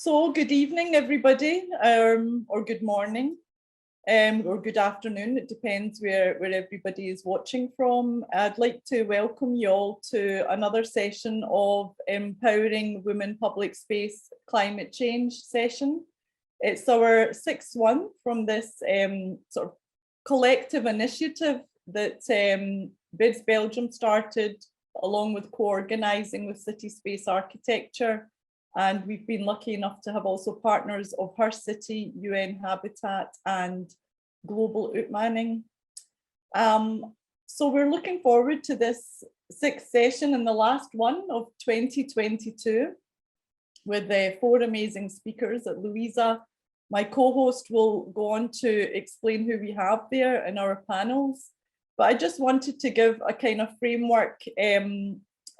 So good evening, everybody, or good morning, or good afternoon. It depends where everybody is watching from. I'd like to welcome you all to another session of Empowering Women Public Space Climate Change session. It's our sixth one from this sort of collective initiative that BIDS Belgium started along with co-organising with City Space Architecture. And we've been lucky enough to have also partners of Her City, UN Habitat and Global Utmaning. So we're looking forward to this sixth session and the last one of 2022 with four amazing speakers. Louisa, my co-host, will go on to explain who we have there in our panels. But I just wanted to give a kind of framework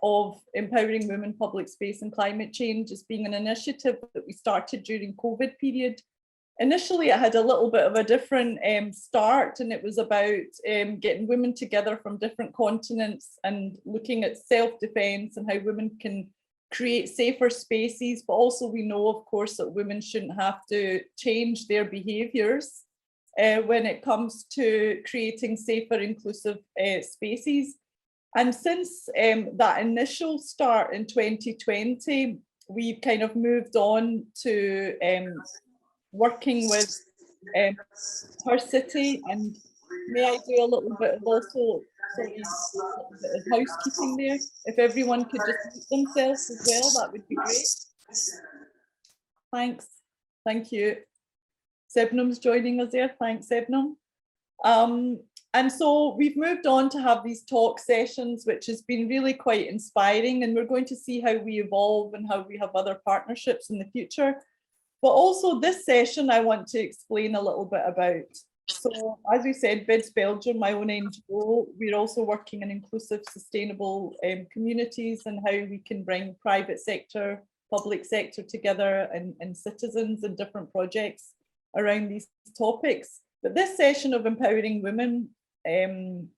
of empowering women, public space and climate change as being an initiative that we started during COVID period. Initially, it had a little bit of a different start, and it was about getting women together from different continents and looking at self-defense and how women can create safer spaces. But also we know, of course, that women shouldn't have to change their behaviours when it comes to creating safer, inclusive spaces. And since that initial start in 2020, we've kind of moved on to working with Her City. And may I do a little bit of also, sorry, a bit of housekeeping there? If everyone could just mute themselves as well, that would be great. Thanks. Thank you. Sebnum's joining us there. Thanks, Sebnum. And so we've moved on to have these talk sessions, which has been really quite inspiring. And we're going to see how we evolve and how we have other partnerships in the future. But also this session, I want to explain a little bit about. So as we said, BIDS Belgium, my own NGO, we're also working in inclusive, sustainable communities and how we can bring private sector, public sector together and citizens and different projects around these topics. But this session of empowering women, I'm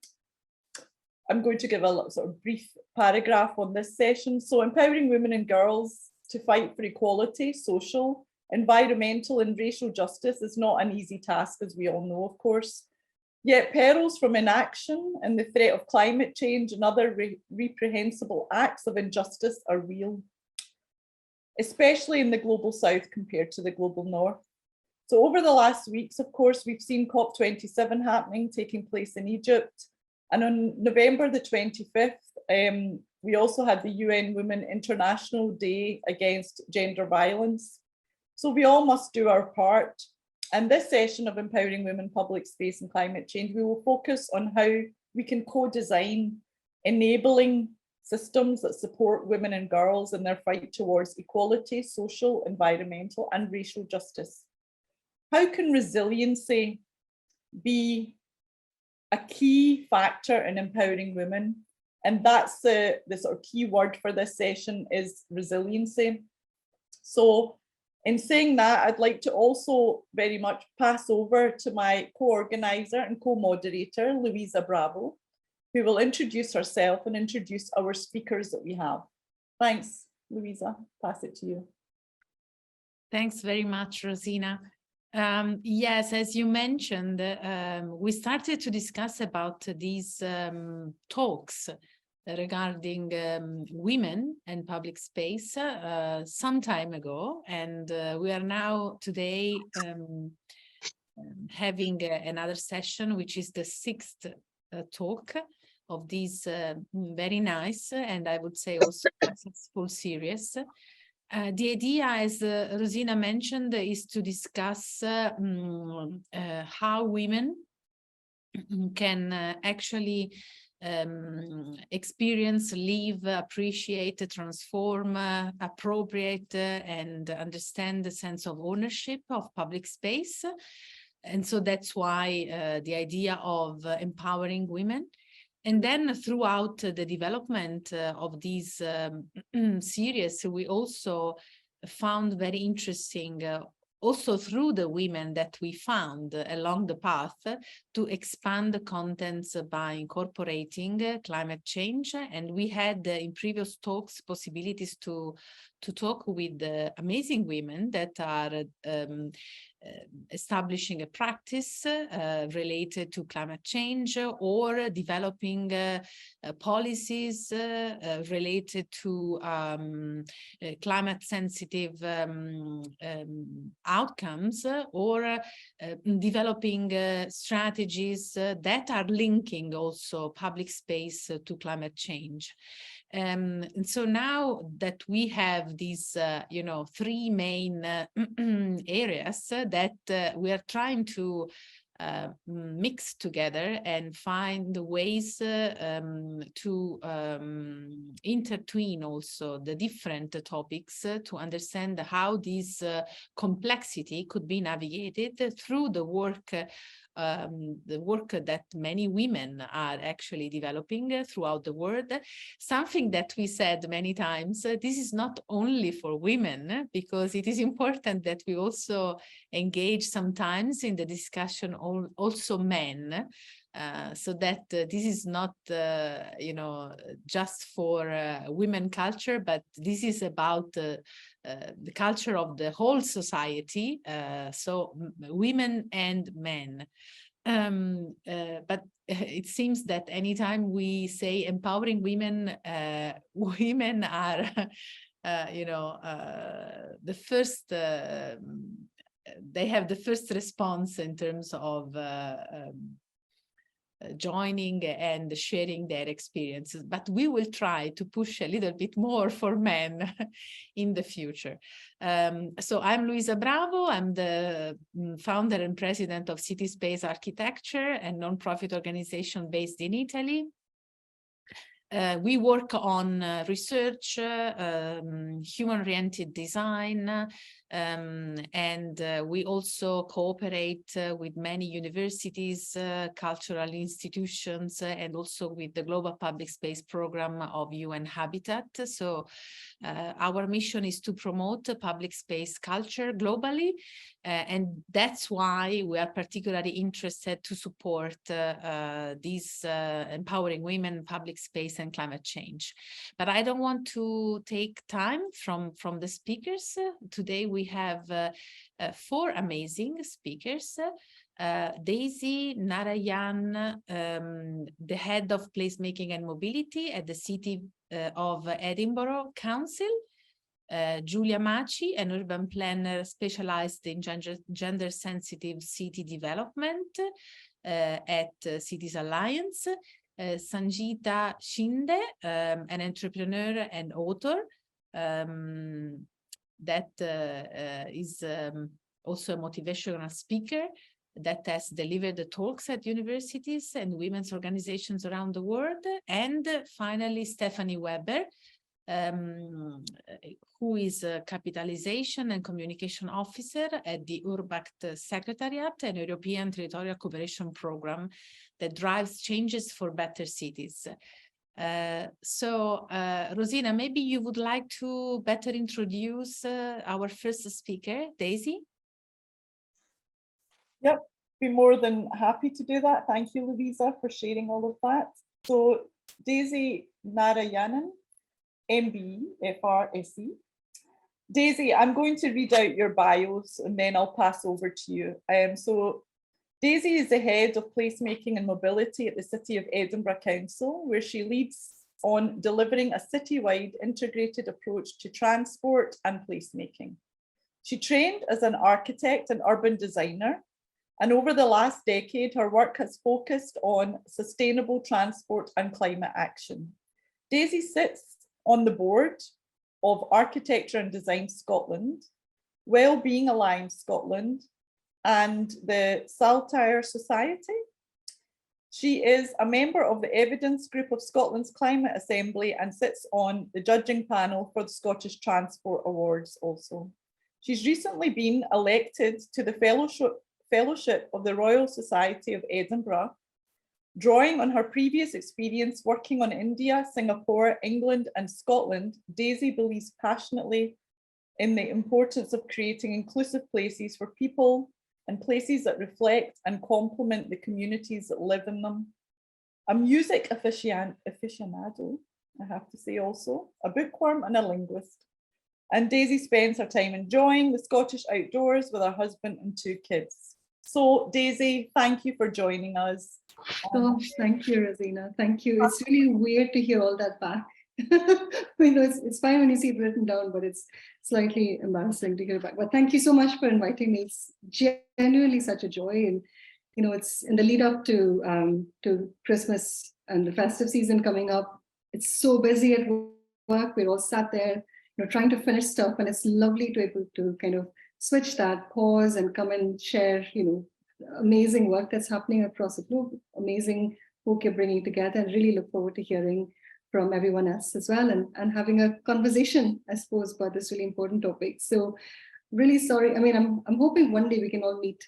going to give a sort of brief paragraph on this session. So empowering women and girls to fight for equality, social, environmental and racial justice is not an easy task, as we all know, of course. Yet perils from inaction and the threat of climate change and other reprehensible acts of injustice are real, especially in the global south compared to the global north. So over the last weeks, of course, we've seen COP27 happening, taking place in Egypt. And on November the 25th, we also had the UN Women International Day Against Gender Violence. So we all must do our part. And this session of Empowering Women, Public Space and Climate Change, we will focus on how we can co-design enabling systems that support women and girls in their fight towards equality, social, environmental and racial justice. How can resiliency be a key factor in empowering women? And that's the sort of key word for this session is resiliency. So in saying that, I'd like to also very much pass over to my co-organizer and co-moderator, Louisa Bravo, who will introduce herself and introduce our speakers that we have. Thanks, Louisa. Pass it to you. Thanks very much, Rosina. Yes, as you mentioned, we started to discuss about these talks regarding women and public space some time ago, and we are now today having another session, which is the sixth talk of this very nice and I would say also successful series. The idea, as Rosina mentioned, is to discuss how women can actually experience, live, appreciate, transform, appropriate, and understand the sense of ownership of public space. And so that's why the idea of empowering women. And then throughout the development of these series, we also found very interesting also through the women that we found along the path, to expand the contents by incorporating climate change. And we had in previous talks possibilities to talk with amazing women that are establishing a practice related to climate change, or developing policies related to climate sensitive outcomes, or developing strategies that are linking also public space to climate change. And so now that we have these, three main areas that we are trying to mix together and find ways to intertwine also the different topics to understand how this complexity could be navigated through the work that many women are actually developing throughout the world. Something that we said many times, this is not only for women, because it is important that we also engage sometimes in the discussion also men, so that this is not, just for women culture, but this is about the culture of the whole society, so women and men. But it seems that anytime we say empowering women, women are, the first, they have the first response in terms of joining and sharing their experiences, but we will try to push a little bit more for men in the future. So I'm Luisa Bravo. I'm the founder and president of City Space Architecture, a non-profit organization based in Italy. We work on research, human-oriented design, and we also cooperate with many universities, cultural institutions, and also with the Global Public Space Program of UN Habitat. So our mission is to promote public space culture globally, and that's why we are particularly interested to support these empowering women, public space, and climate change. But I don't want to take time from the speakers. Today we have 4 amazing speakers. Daisy Narayan, the head of placemaking and mobility at the City of Edinburgh Council. Giulia Maci, an urban planner specialized in gender-sensitive city development at Cities Alliance. Sanjita Shinde, an entrepreneur and author that is also a motivational speaker that has delivered the talks at universities and women's organizations around the world. And finally, Stephanie Weber, who is a capitalization and communication officer at the URBACT Secretariat, an European territorial cooperation program that drives changes for better cities. So, Rosina, maybe you would like to better introduce our first speaker, Daisy? Yep, be more than happy to do that. Thank you, Louisa, for sharing all of that. So, Daisy Narayanan, MB, FRSE. Daisy, I'm going to read out your bios and then I'll pass over to you. So Daisy is the head of placemaking and mobility at the City of Edinburgh Council, where she leads on delivering a citywide integrated approach to transport and placemaking. She trained as an architect and urban designer, and over the last decade, her work has focused on sustainable transport and climate action. Daisy sits on the board of Architecture and Design Scotland, Wellbeing Alliance Scotland, and the Saltire Society. She is a member of the Evidence Group of Scotland's Climate Assembly and sits on the judging panel for the Scottish Transport Awards also. She's recently been elected to the Fellowship of the Royal Society of Edinburgh. Drawing on her previous experience working on India, Singapore, England, and Scotland, Daisy believes passionately in the importance of creating inclusive places for people and places that reflect and complement the communities that live in them. A music aficionado, I have to say also, a bookworm and a linguist. And Daisy spends her time enjoying the Scottish outdoors with her husband and 2 kids. So Daisy, thank you for joining us. Oh, thank you, Rosina. Thank you. It's really weird to hear all that back. It's fine when you see it written down, but it's slightly embarrassing to hear back. But thank you so much for inviting me. It's genuinely such a joy. And, it's in the lead up to Christmas and the festive season coming up. It's so busy at work. We're all sat there, trying to finish stuff. And it's lovely to be able to kind of switch that, pause and come and share, amazing work that's happening across the globe, amazing work you're bringing together, and really look forward to hearing from everyone else as well, and having a conversation, I suppose, about this really important topic. So really sorry. I mean, I'm hoping one day we can all meet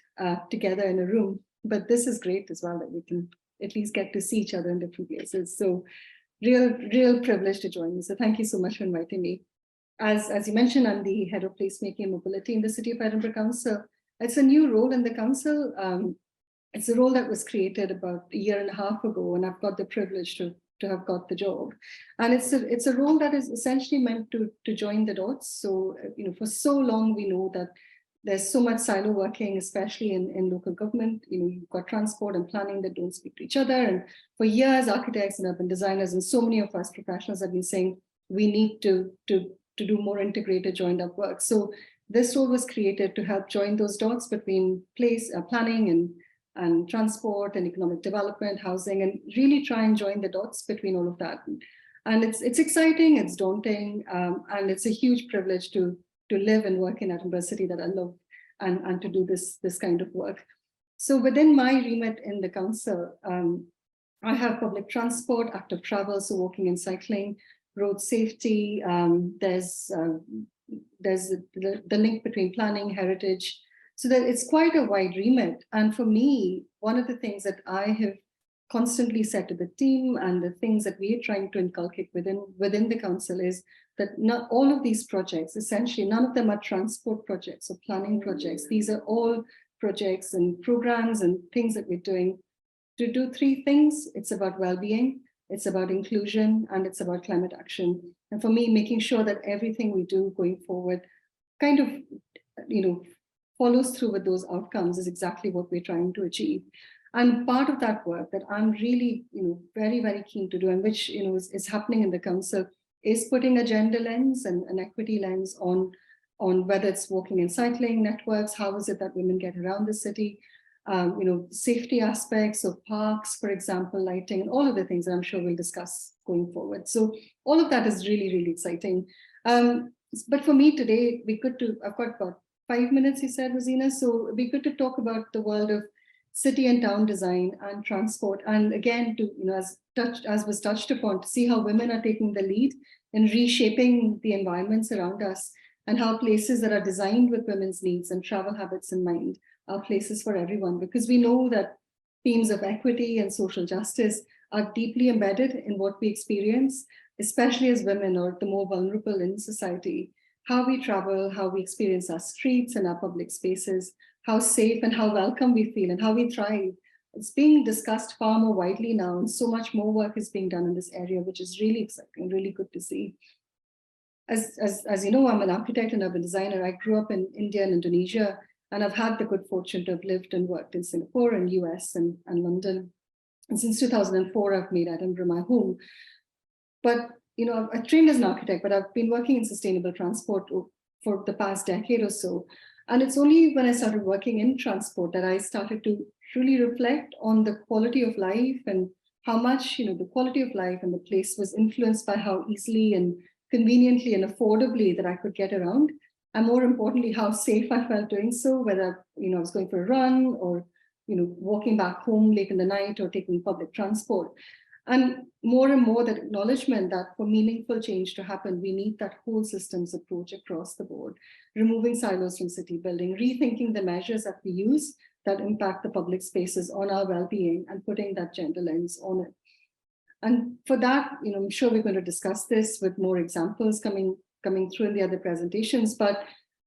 together in a room, but this is great as well that we can at least get to see each other in different places. So real privilege to join you. So thank you so much for inviting me. As you mentioned, I'm the head of placemaking and mobility in the City of Edinburgh Council. It's a new role in the council. It's a role that was created about a year and a half ago, and I've got the privilege to have got the job. And it's a role that is essentially meant to join the dots. So, for so long we know that there's so much silo working, especially in local government. You've got transport and planning that don't speak to each other. And for years, architects and urban designers and so many of us professionals have been saying we need to do more integrated, joined up work. So this role was created to help join those dots between planning and transport and economic development, housing, and really try and join the dots between all of that. And it's exciting, it's daunting, and it's a huge privilege to live and work in Edinburgh City that I love, and to do this kind of work. So within my remit in the council, I have public transport, active travel, so walking and cycling, road safety. There's the link between planning, heritage, so that it's quite a wide remit. And for me, one of the things that I have constantly said to the team, and the things that we are trying to inculcate within the council, is that not all of these projects, essentially, none of them are transport projects or planning projects. These are all projects and programs and things that we're doing to do 3 things. It's about well-being, it's about inclusion, and it's about climate action. And for me, making sure that everything we do going forward kind of, follows through with those outcomes is exactly what we're trying to achieve. And part of that work that I'm really, very, very keen to do, and which, is happening in the council, is putting a gender lens and an equity lens on whether it's walking and cycling networks, how is it that women get around the city, safety aspects of parks, for example, lighting, and all of the things that I'm sure we'll discuss going forward. So all of that is really, really exciting. But for me today, I've got about 5 minutes, you said, Rosina, so it'd be good to talk about the world of city and town design and transport. And again, as was touched upon, to see how women are taking the lead in reshaping the environments around us, and how places that are designed with women's needs and travel habits in mind are places for everyone, because we know that themes of equity and social justice are deeply embedded in what we experience, especially as women or the more vulnerable in society. How we travel, how we experience our streets and our public spaces, how safe and how welcome we feel, and how we thrive. It's being discussed far more widely now, and so much more work is being done in this area, which is really exciting, really good to see. As you know, I'm an architect and urban designer. I grew up in India and Indonesia, and I've had the good fortune to have lived and worked in Singapore and US and London. And since 2004, I've made Edinburgh my home. But I trained as an architect, but I've been working in sustainable transport for the past decade or so. And it's only when I started working in transport that I started to truly reflect on the quality of life, and how much, the quality of life and the place was influenced by how easily and conveniently and affordably that I could get around. And more importantly, how safe I felt doing so, whether, I was going for a run or, walking back home late in the night or taking public transport. And more that acknowledgement that for meaningful change to happen, we need that whole systems approach across the board, removing silos from city building, rethinking the measures that we use that impact the public spaces on our well-being, and putting that gender lens on it. And for that, I'm sure we're going to discuss this with more examples coming coming through in the other presentations, but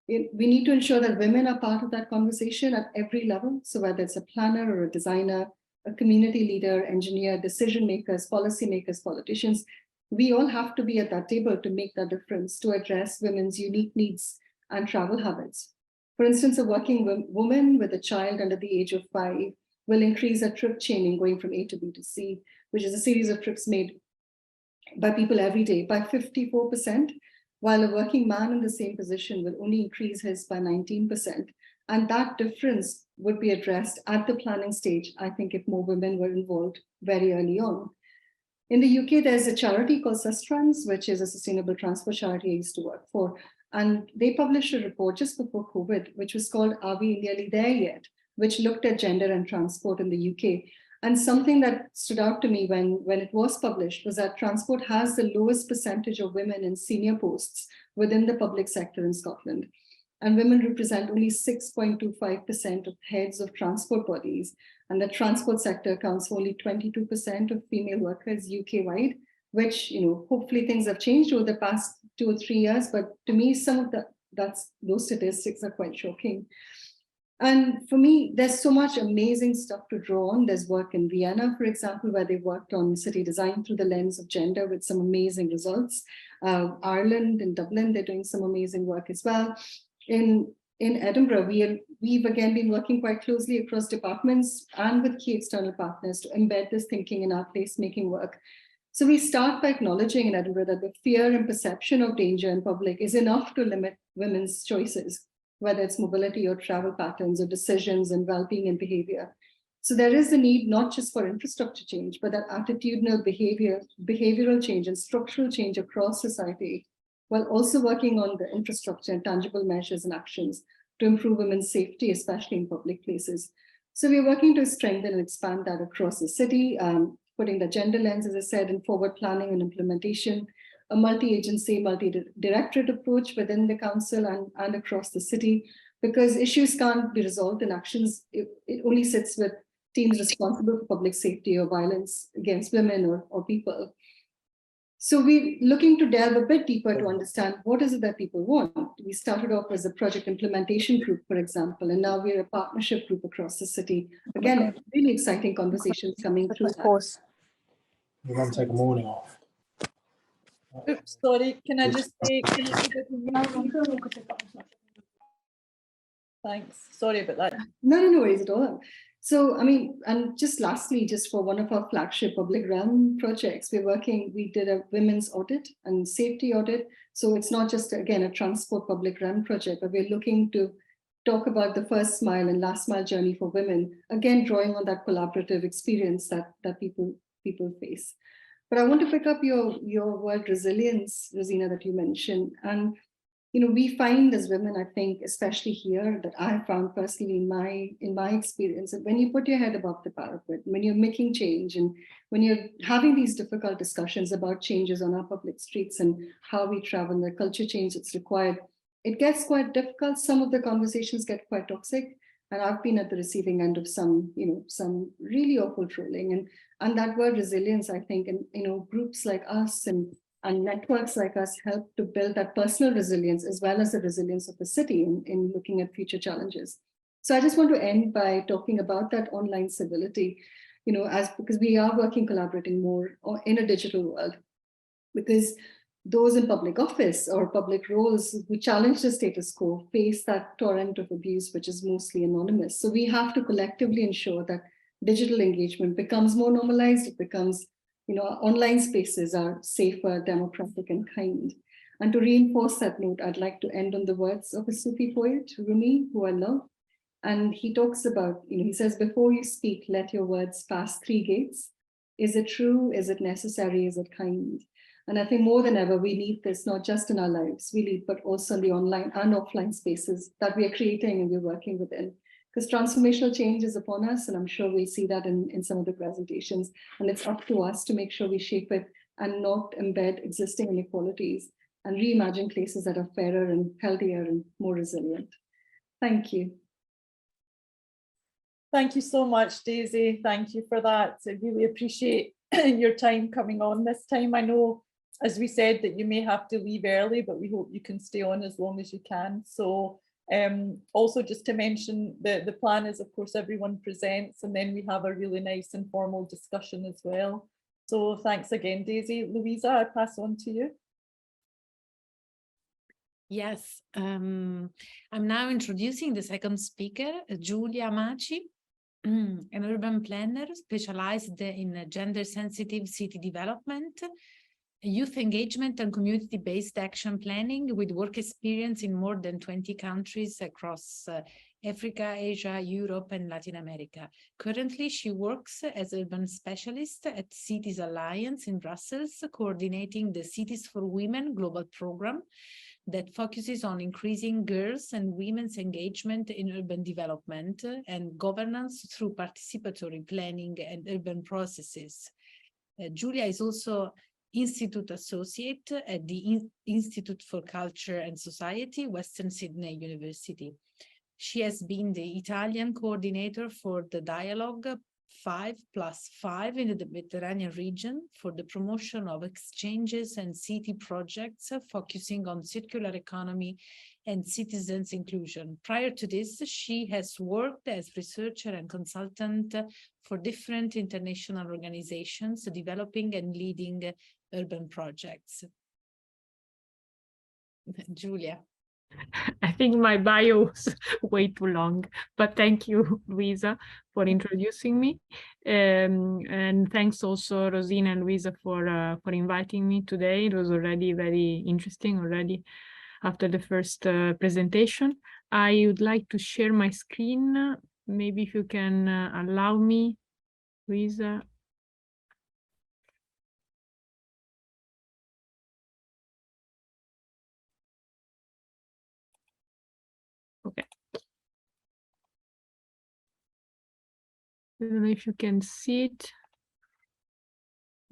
we need to ensure that women are part of that conversation at every level. So whether it's a planner or a designer, a community leader, engineer, decision makers, policy makers, politicians, we all have to be at that table to make that difference, to address women's unique needs and travel habits. For instance, a working woman with a child under the age of 5 will increase her trip chaining going from A to B to C, which is a series of trips made by people every day, by 54%, while a working man in the same position will only increase his by 19%. And that difference would be addressed at the planning stage, I think, if more women were involved very early on. In the UK, there's a charity called Sustrans, which is a sustainable transport charity I used to work for. And they published a report just before COVID, which was called Are We Nearly There Yet?, which looked at gender and transport in the UK. And something that stood out to me when it was published was that transport has the lowest percentage of women in senior posts within the public sector in Scotland. And women represent only 6.25% of heads of transport bodies. And the transport sector accounts for only 22% of female workers UK-wide, which, hopefully things have changed over the past 2 or 3 years. But to me, some of those statistics are quite shocking. And for me, there's so much amazing stuff to draw on. There's work in Vienna, for example, where they worked on city design through the lens of gender with some amazing results. Ireland and Dublin, they're doing some amazing work as well. In Edinburgh, we've again been working quite closely across departments and with key external partners to embed this thinking in our placemaking work. So we start by acknowledging in Edinburgh that the fear and perception of danger in public is enough to limit women's choices, whether it's mobility or travel patterns or decisions and well-being and behavior. So there is a need not just for infrastructure change, but that attitudinal behavioral change and structural change across society, while also working on the infrastructure and tangible measures and actions to improve women's safety, especially in public places. So we're working to strengthen and expand that across the city, putting the gender lens, as I said, in forward planning and implementation, a multi-agency, multi-directorate approach within the council and across the city, because issues can't be resolved in actions. It only sits with teams responsible for public safety or violence against women or people. So we're looking to delve a bit deeper to understand what is it that people want. We started off as a project implementation group, for example, and now we're a partnership group across the city. Again, really exciting conversations coming through. Of course. We're going to take a morning off. Oops, sorry, can I just say, thanks, sorry about that. No worries at all. So, and just lastly, just for one of our flagship public realm projects, we did a women's audit and safety audit. So it's not just, again, a transport public realm project, but we're looking to talk about the first mile and last mile journey for women, again, drawing on that collaborative experience that people face. But I want to pick up your word resilience, Rosina, that you mentioned. And we find as women, I think, especially here, that I have found personally in my experience, that when you put your head above the parapet, when you're making change and when you're having these difficult discussions about changes on our public streets and how we travel, the culture change that's required, it gets quite difficult. Some of the conversations get quite toxic. And I've been at the receiving end of some really awful trolling. And that word resilience, I think, and groups like us and networks like us help to build that personal resilience as well as the resilience of the city in looking at future challenges. So I just want to end by talking about that online civility, because we are collaborating more in a digital world, because those in public office or public roles who challenge the status quo face that torrent of abuse, which is mostly anonymous. So we have to collectively ensure that digital engagement becomes more normalized. It becomes, online spaces are safer, democratic, and kind. And to reinforce that note, I'd like to end on the words of a Sufi poet, Rumi, who I love. And he talks about, he says, before you speak, let your words pass 3 gates. Is it true? Is it necessary? Is it kind? And I think more than ever, we need this, not just in our lives, but also in the online and offline spaces that we are creating and we're working within. Because transformational change is upon us, and I'm sure we'll see that in some of the presentations. And it's up to us to make sure we shape it and not embed existing inequalities and reimagine places that are fairer and healthier and more resilient. Thank you. Thank you so much, Daisy. Thank you for that. I really appreciate your time coming on this time. I know as we said, that you may have to leave early, but we hope you can stay on as long as you can. So also just to mention, the plan is, of course, everyone presents and then we have a really nice informal discussion as well. So thanks again, Daisy. Louisa, I pass on to you. Yes, I'm now introducing the second speaker, Giulia Maci, an urban planner specialized in gender-sensitive city development, youth engagement and community-based action planning with work experience in more than 20 countries across Africa, Asia, Europe, and Latin America. Currently, she works as urban specialist at Cities Alliance in Brussels, coordinating the Cities for Women global program that focuses on increasing girls' and women's engagement in urban development and governance through participatory planning and urban processes. Giulia is also Institute Associate at the Institute for Culture and Society, Western Sydney University. She has been the Italian coordinator for the Dialogue 5+5 in the Mediterranean region for the promotion of exchanges and city projects focusing on circular economy and citizens' inclusion. Prior to this, she has worked as researcher and consultant for different international organizations, developing and leading urban projects. Giulia. I think my bio was way too long, but thank you, Luisa, for introducing me. And thanks also, Rosina and Luisa, for inviting me today. It was already very interesting already after the first presentation. I would like to share my screen. Maybe if you can allow me, Luisa. Okay. I don't know if you can see it.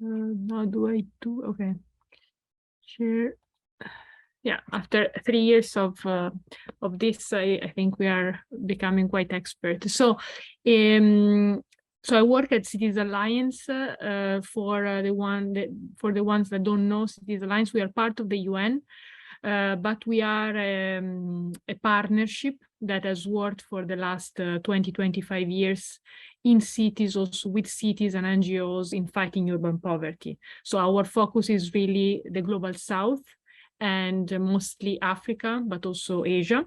How do I do? Okay. Share. Yeah, after 3 years of this, I think we are becoming quite expert. So, so I work at Cities Alliance. For the ones that don't know Cities Alliance, we are part of the UN. But we are a partnership that has worked for the last 20-25 years in cities, also with cities and NGOs in fighting urban poverty. So our focus is really the global south and mostly Africa, but also Asia.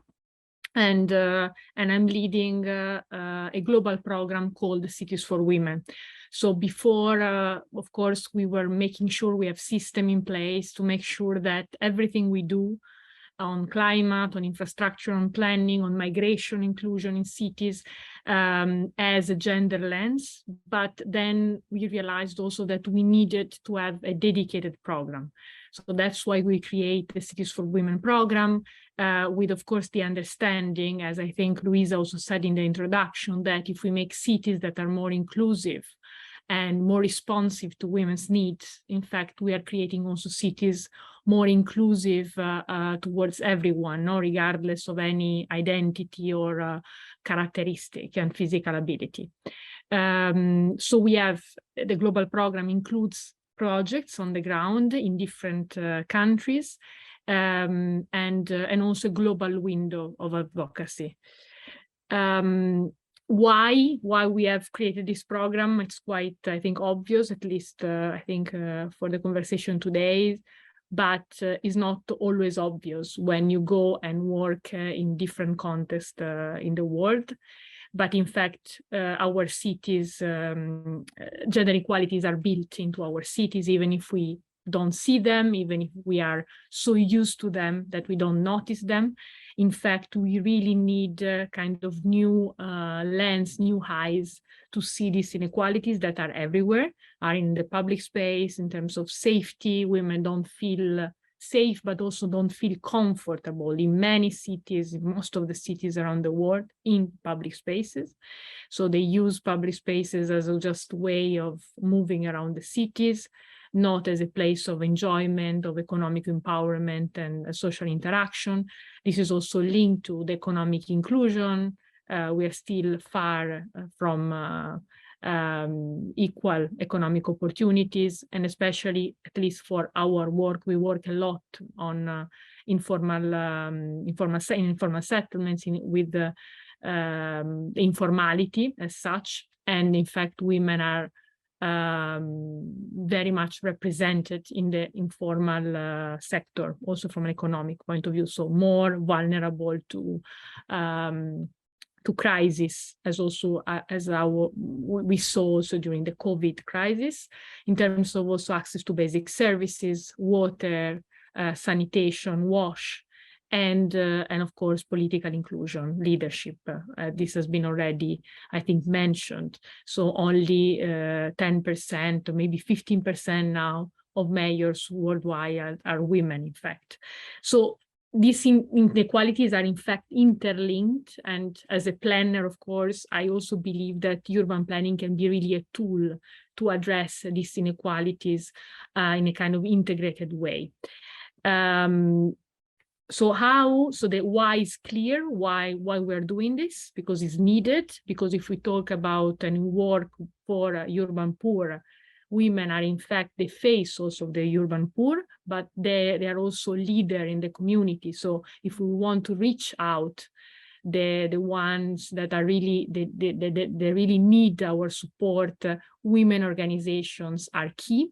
And I'm leading a global program called Cities for Women. So before, of course, we were making sure we have system in place to make sure that everything we do on climate, on infrastructure, on planning, on migration, inclusion in cities as a gender lens. But then we realized also that we needed to have a dedicated program. So that's why we create the Cities for Women program with, of course, the understanding, as I think Luisa also said in the introduction, that if we make cities that are more inclusive and more responsive to women's needs, in fact, we are creating also cities more inclusive towards everyone, no, regardless of any identity or characteristic and physical ability. So we have the global program includes projects on the ground in different countries and also a global window of advocacy. Why we have created this program? It's quite, I think, obvious, at least I think for the conversation today, but is not always obvious when you go and work in different contexts in the world. But in fact, our cities, gender equalities are built into our cities, even if we don't see them, even if we are so used to them that we don't notice them. In fact, we really need kind of new lens, new eyes to see these inequalities that are everywhere, are in the public space in terms of safety. Women don't feel safe, but also don't feel comfortable in many cities, in most of the cities around the world, in public spaces. So they use public spaces as a just way of moving around the cities, not as a place of enjoyment, of economic empowerment and social interaction. This is also linked to the economic inclusion. We are still far from equal economic opportunities, and especially, at least for our work, we work a lot on informal settlements with the informality as such. And in fact, women are very much represented in the informal sector, also from an economic point of view, so more vulnerable to crisis, as also we saw also during the COVID crisis, in terms of also access to basic services, water, sanitation, wash, and of course political inclusion, leadership. This has been already, I think, mentioned. So only 10% or maybe 15% now of mayors worldwide are women, in fact. So these inequalities are in fact interlinked, and as a planner, of course, I also believe that urban planning can be really a tool to address these inequalities in a kind of integrated way. So the why is clear, why we're doing this, because it's needed, because if we talk about and work for urban poor, women are in fact the face also of the urban poor, but they are also leader in the community. So if we want to reach out, the ones that are really, they really need our support, women organizations are key.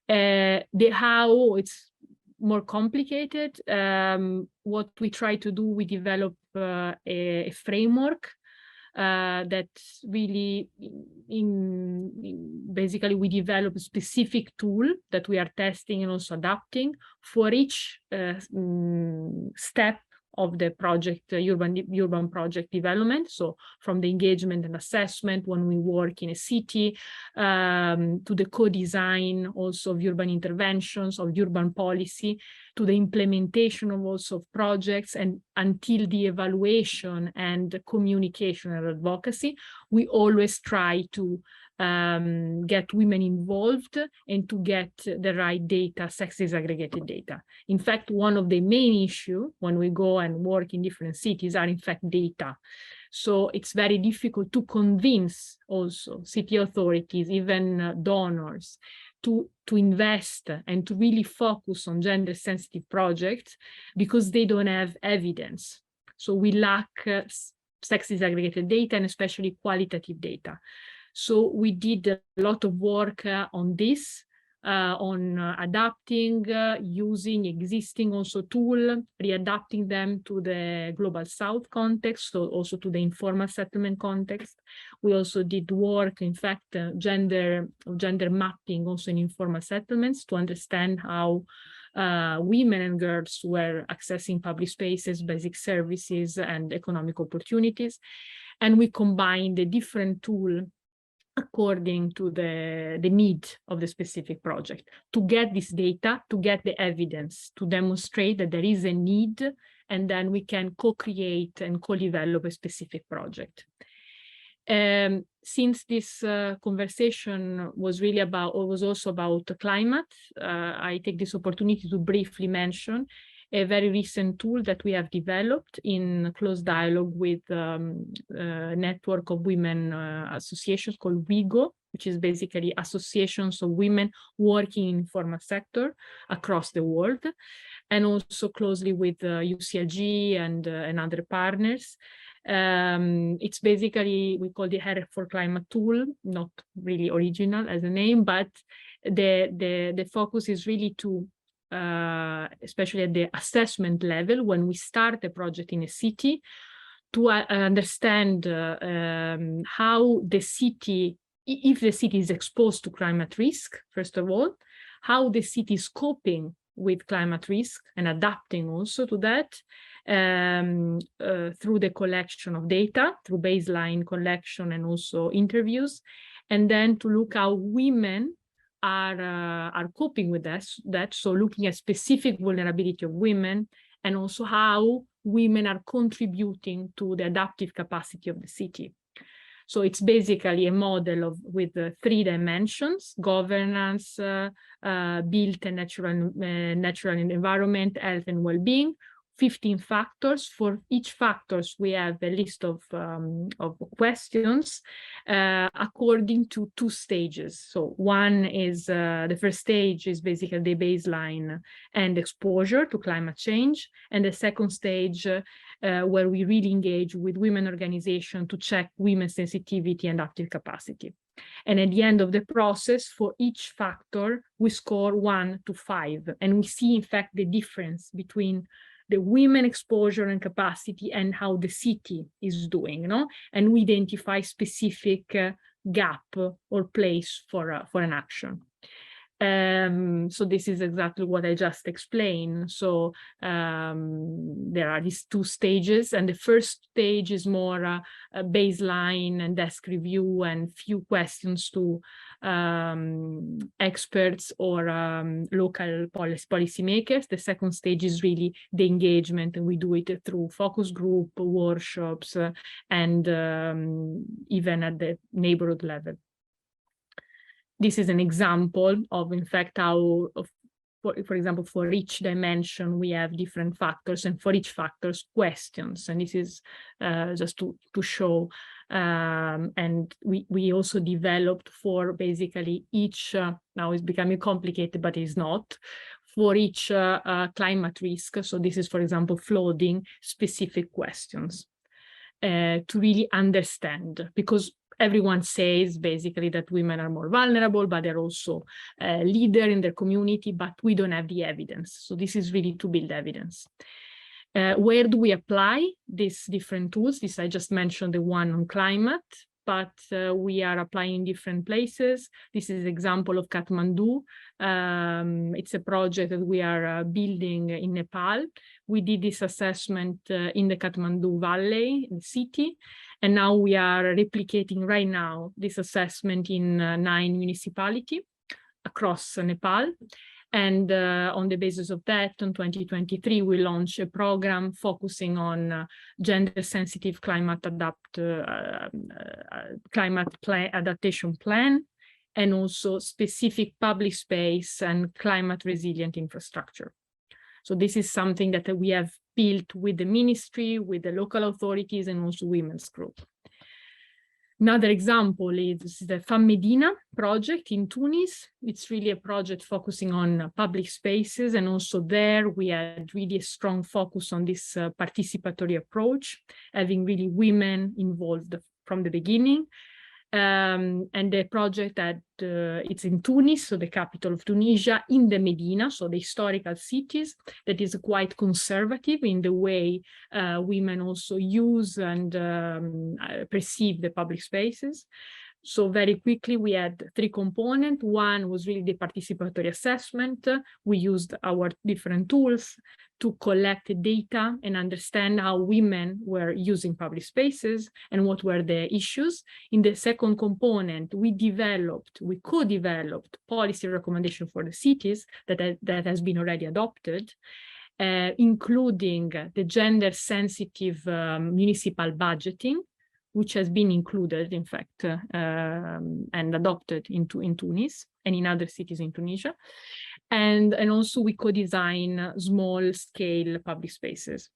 The how, it's more complicated. What we try to do, we develop a framework that really, basically we develop a specific tool that we are testing and also adapting for each step of the project, urban project development. So from the engagement and assessment when we work in a city, to the co-design also of urban interventions, of urban policy, to the implementation of also of projects, and until the evaluation and communication and advocacy, we always try to get women involved and to get the right data, sex disaggregated data. In fact, one of the main issues when we go and work in different cities are in fact data. So it's very difficult to convince also city authorities, even donors, to invest and to really focus on gender sensitive projects because they don't have evidence. So we lack sex disaggregated data and especially qualitative data. So we did a lot of work on this, on adapting, using existing also tool, readapting them to the global south context, so also to the informal settlement context. We also did work, in fact, gender mapping also in informal settlements to understand how women and girls were accessing public spaces, basic services, and economic opportunities. And we combined a different tool according to the need of the specific project, to get this data, to get the evidence, to demonstrate that there is a need, and then we can co-create and co-develop a specific project. Since this conversation was really about, or was also about climate, I take this opportunity to briefly mention a very recent tool that we have developed in close dialogue with a network of women associations called WIGO, which is basically associations of women working in the informal sector across the world, and also closely with UCLG and other partners. It's basically, we call the Hair for Climate tool, not really original as a name, but the focus is really to especially at the assessment level, when we start a project in a city, to understand how the city, if the city is exposed to climate risk, first of all, how the city is coping with climate risk and adapting also to that through the collection of data, through baseline collection and also interviews, and then to look how women are coping with that. So looking at specific vulnerability of women, and also how women are contributing to the adaptive capacity of the city. So it's basically a model with 3 dimensions: governance, built and natural environment, health and well-being, 15 factors. For each factors, we have a list of questions according to 2 stages. So one is, the first stage is basically the baseline and exposure to climate change. And the second stage, where we really engage with women organizations to check women's sensitivity and adaptive capacity. And at the end of the process, for each factor, we score 1 to 5. And we see, in fact, the difference between the women exposure and capacity and how the city is doing, and we identify specific gap or place for an action. So this is exactly what I just explained. So there are these 2 stages, and the first stage is more a baseline and desk review and few questions to experts or local policymakers. The second stage is really the engagement, and we do it through focus group, workshops, and even at the neighborhood level. This is an example of, in fact, how, for example, for each dimension, we have different factors, and for each factors, questions. And this is just to show. And we also developed for basically each, now it's becoming complicated, but it's not, for each climate risk. So this is, for example, flooding, specific questions to really understand, because everyone says basically that women are more vulnerable, but they're also a leader in their community, but we don't have the evidence. So this is really to build evidence. Where do we apply these different tools? This I just mentioned the one on climate, but we are applying in different places. This is an example of Kathmandu. It's a project that we are building in Nepal. We did this assessment in the Kathmandu Valley, in the city, and now we are replicating right now this assessment in 9 municipalities across Nepal. And on the basis of that, in 2023, we launched a program focusing on gender-sensitive climate adaptation plan, and also specific public space and climate-resilient infrastructure. So this is something that we have built with the ministry, with the local authorities, and also women's group. Another example is the Femme Medina project in Tunis. It's really a project focusing on public spaces, and also there we had really a strong focus on this participatory approach, having really women involved from the beginning. And the project that it's in Tunis, so the capital of Tunisia, in the Medina, so the historical cities, that is quite conservative in the way women also use and perceive the public spaces. So very quickly, we had 3 components. One was really the participatory assessment. We used our different tools to collect data and understand how women were using public spaces and what were the issues. In the second component, we co-developed policy recommendation for the cities that has been already adopted, including the gender-sensitive municipal budgeting, which has been included, in fact, and adopted in Tunis and in other cities in Tunisia. And also we co-design small-scale public spaces.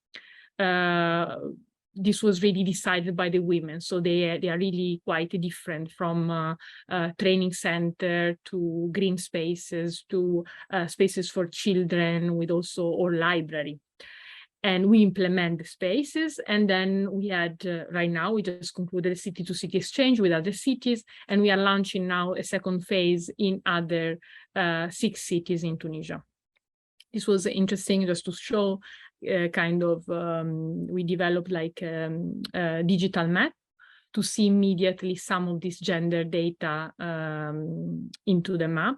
This was really decided by the women, so they are really quite different from training center to green spaces to spaces for children with also or library. And we implement the spaces, and then we had, right now, we just concluded a city-to-city exchange with other cities, and we are launching now a second phase in other 6 cities in Tunisia. This was interesting just to show we developed like a digital map to see immediately some of this gender data into the map.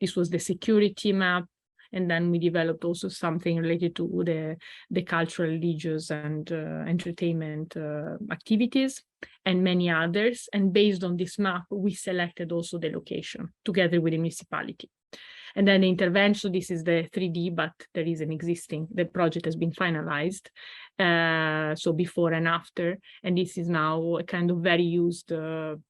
This was the security map. And then we developed also something related to the cultural, religious, and entertainment activities, and many others. And based on this map, we selected also the location together with the municipality. And then the intervention, this is the 3D, but there is an existing, the project has been finalized. So before and after, and this is now a kind of very used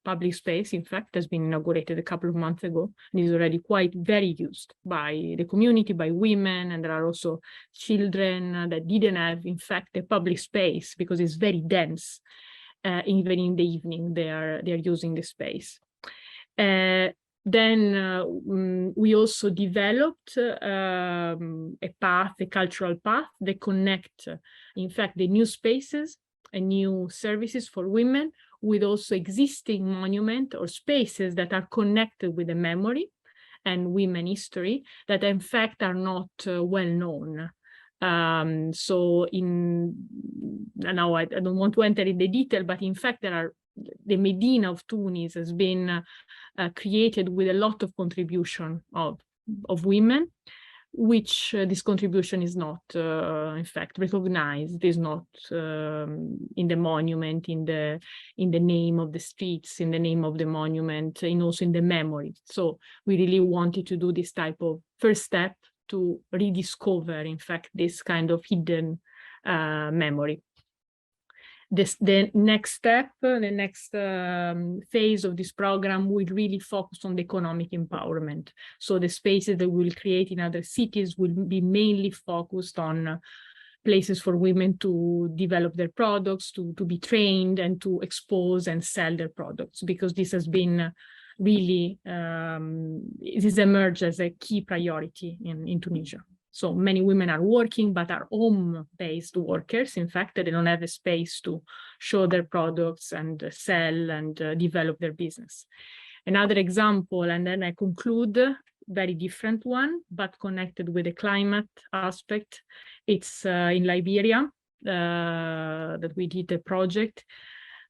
public space. In fact, has been inaugurated a couple of months ago, and is already quite very used by the community, by women, and there are also children that didn't have, in fact, a public space because it's very dense. Even in the evening, they are using the space. Then we also developed a path, a cultural path that connect, in fact, the new spaces and new services for women with also existing monument or spaces that are connected with the memory and women history that in fact are not well known. So now I don't want to enter in the detail, but in fact there are, the Medina of Tunis has been created with a lot of contribution of women, which this contribution is not in fact recognized, is not in the monument, in the name of the streets, in the name of the monument, and also in the memory. So we really wanted to do this type of first step to rediscover, in fact, this kind of hidden memory. The next step, the next phase of this program will really focus on the economic empowerment. So the spaces that we'll create in other cities will be mainly focused on places for women to develop their products, to be trained and to expose and sell their products, because this has been really, it has emerged as a key priority in Tunisia. So many women are working, but are home-based workers. In fact, they don't have a space to show their products and sell and develop their business. Another example, and then I conclude, very different one, but connected with the climate aspect. It's in Liberia that we did a project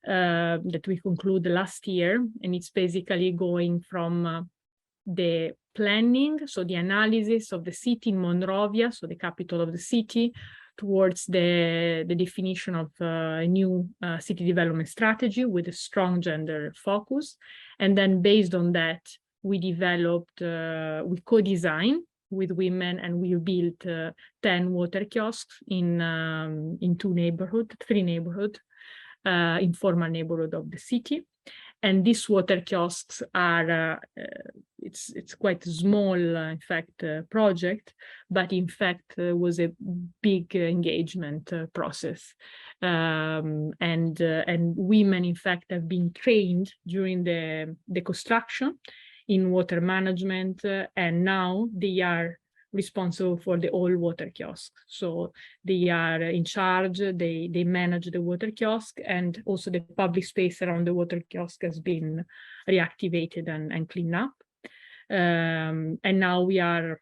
that we concluded last year, and it's basically going from the planning, so the analysis of the city in Monrovia, so the capital of the city, towards the definition of a new city development strategy with a strong gender focus. And then based on that, we developed, we co-designed with women, and we built 10 water kiosks in three neighborhoods, informal neighborhood of the city. And these water kiosks are, it's quite a small, in fact, project, but in fact was a big engagement process. And women, in fact, have been trained during the construction in water management, and now they are responsible for the all water kiosk. So they are in charge, they manage the water kiosk, and also the public space around the water kiosk has been reactivated and cleaned up. And now we are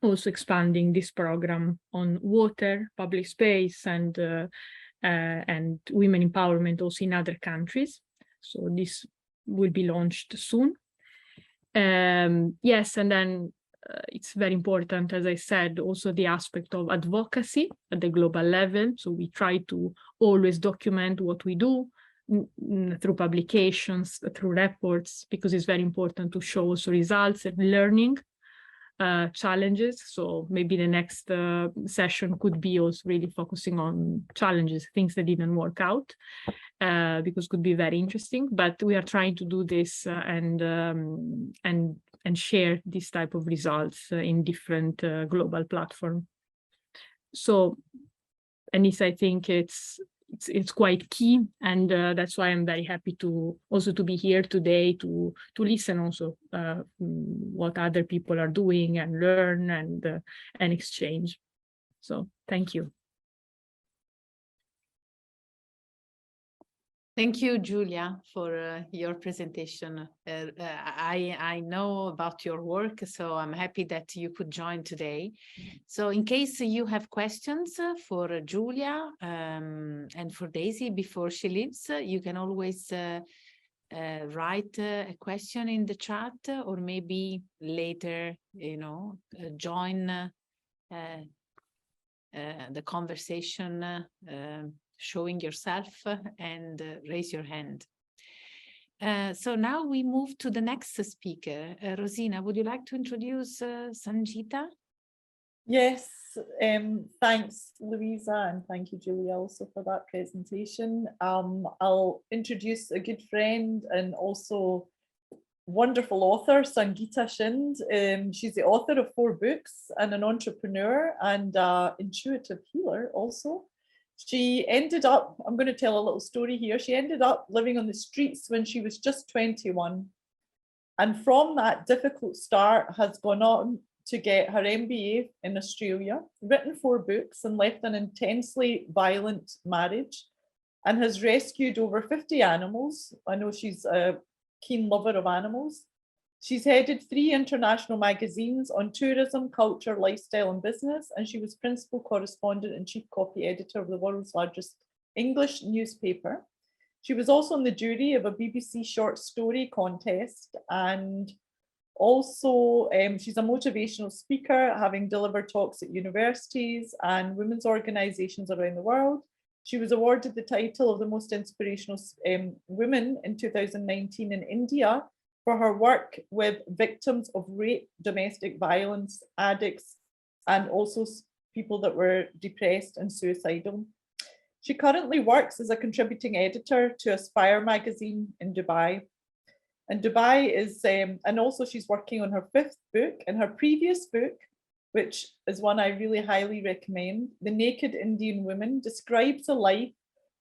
also expanding this program on water, public space, and women empowerment also in other countries. So this will be launched soon. Yes, and then it's very important, as I said, also the aspect of advocacy at the global level. So we try to always document what we do through publications, through reports, because it's very important to show also results and learning challenges. So maybe the next session could be also really focusing on challenges, things that didn't work out, because it could be very interesting. But we are trying to do this and share this type of results in different global platforms. So, Anissa, I think it's quite key, and that's why I'm very happy to also to be here today to listen also what other people are doing and learn and exchange. So thank you. Thank you, Giulia, for your presentation. I know about your work, so I'm happy that you could join today. So in case you have questions for Giulia and for Daisy before she leaves, you can always write a question in the chat, or maybe later, join the conversation, showing yourself and raise your hand. So now we move to the next speaker. Rosina, would you like to introduce Sangeeta? Yes, thanks, Louisa, and thank you, Julia, also for that presentation. I'll introduce a good friend and also wonderful author, Sangeeta Shind. She's the author of 4 books and an entrepreneur and intuitive healer also. She ended up, I'm going to tell a little story here. She ended up living on the streets when she was just 21. And from that difficult start has gone on to get her MBA in Australia, written 4 books and left an intensely violent marriage, and has rescued over 50 animals. I know she's a keen lover of animals. She's headed 3 international magazines on tourism, culture, lifestyle, and business, and she was principal correspondent and chief copy editor of the world's largest English newspaper. She was also on the jury of a BBC short story contest, and also she's a motivational speaker, having delivered talks at universities and women's organizations around the world. She was awarded the title of the most inspirational woman in 2019 in India for her work with victims of rape, domestic violence, addicts, and also people that were depressed and suicidal. She currently works as a contributing editor to Aspire magazine in Dubai. And Dubai is, and also she's working on her 5th book, and her previous book, which is one I really highly recommend, The Naked Indian Woman, describes the life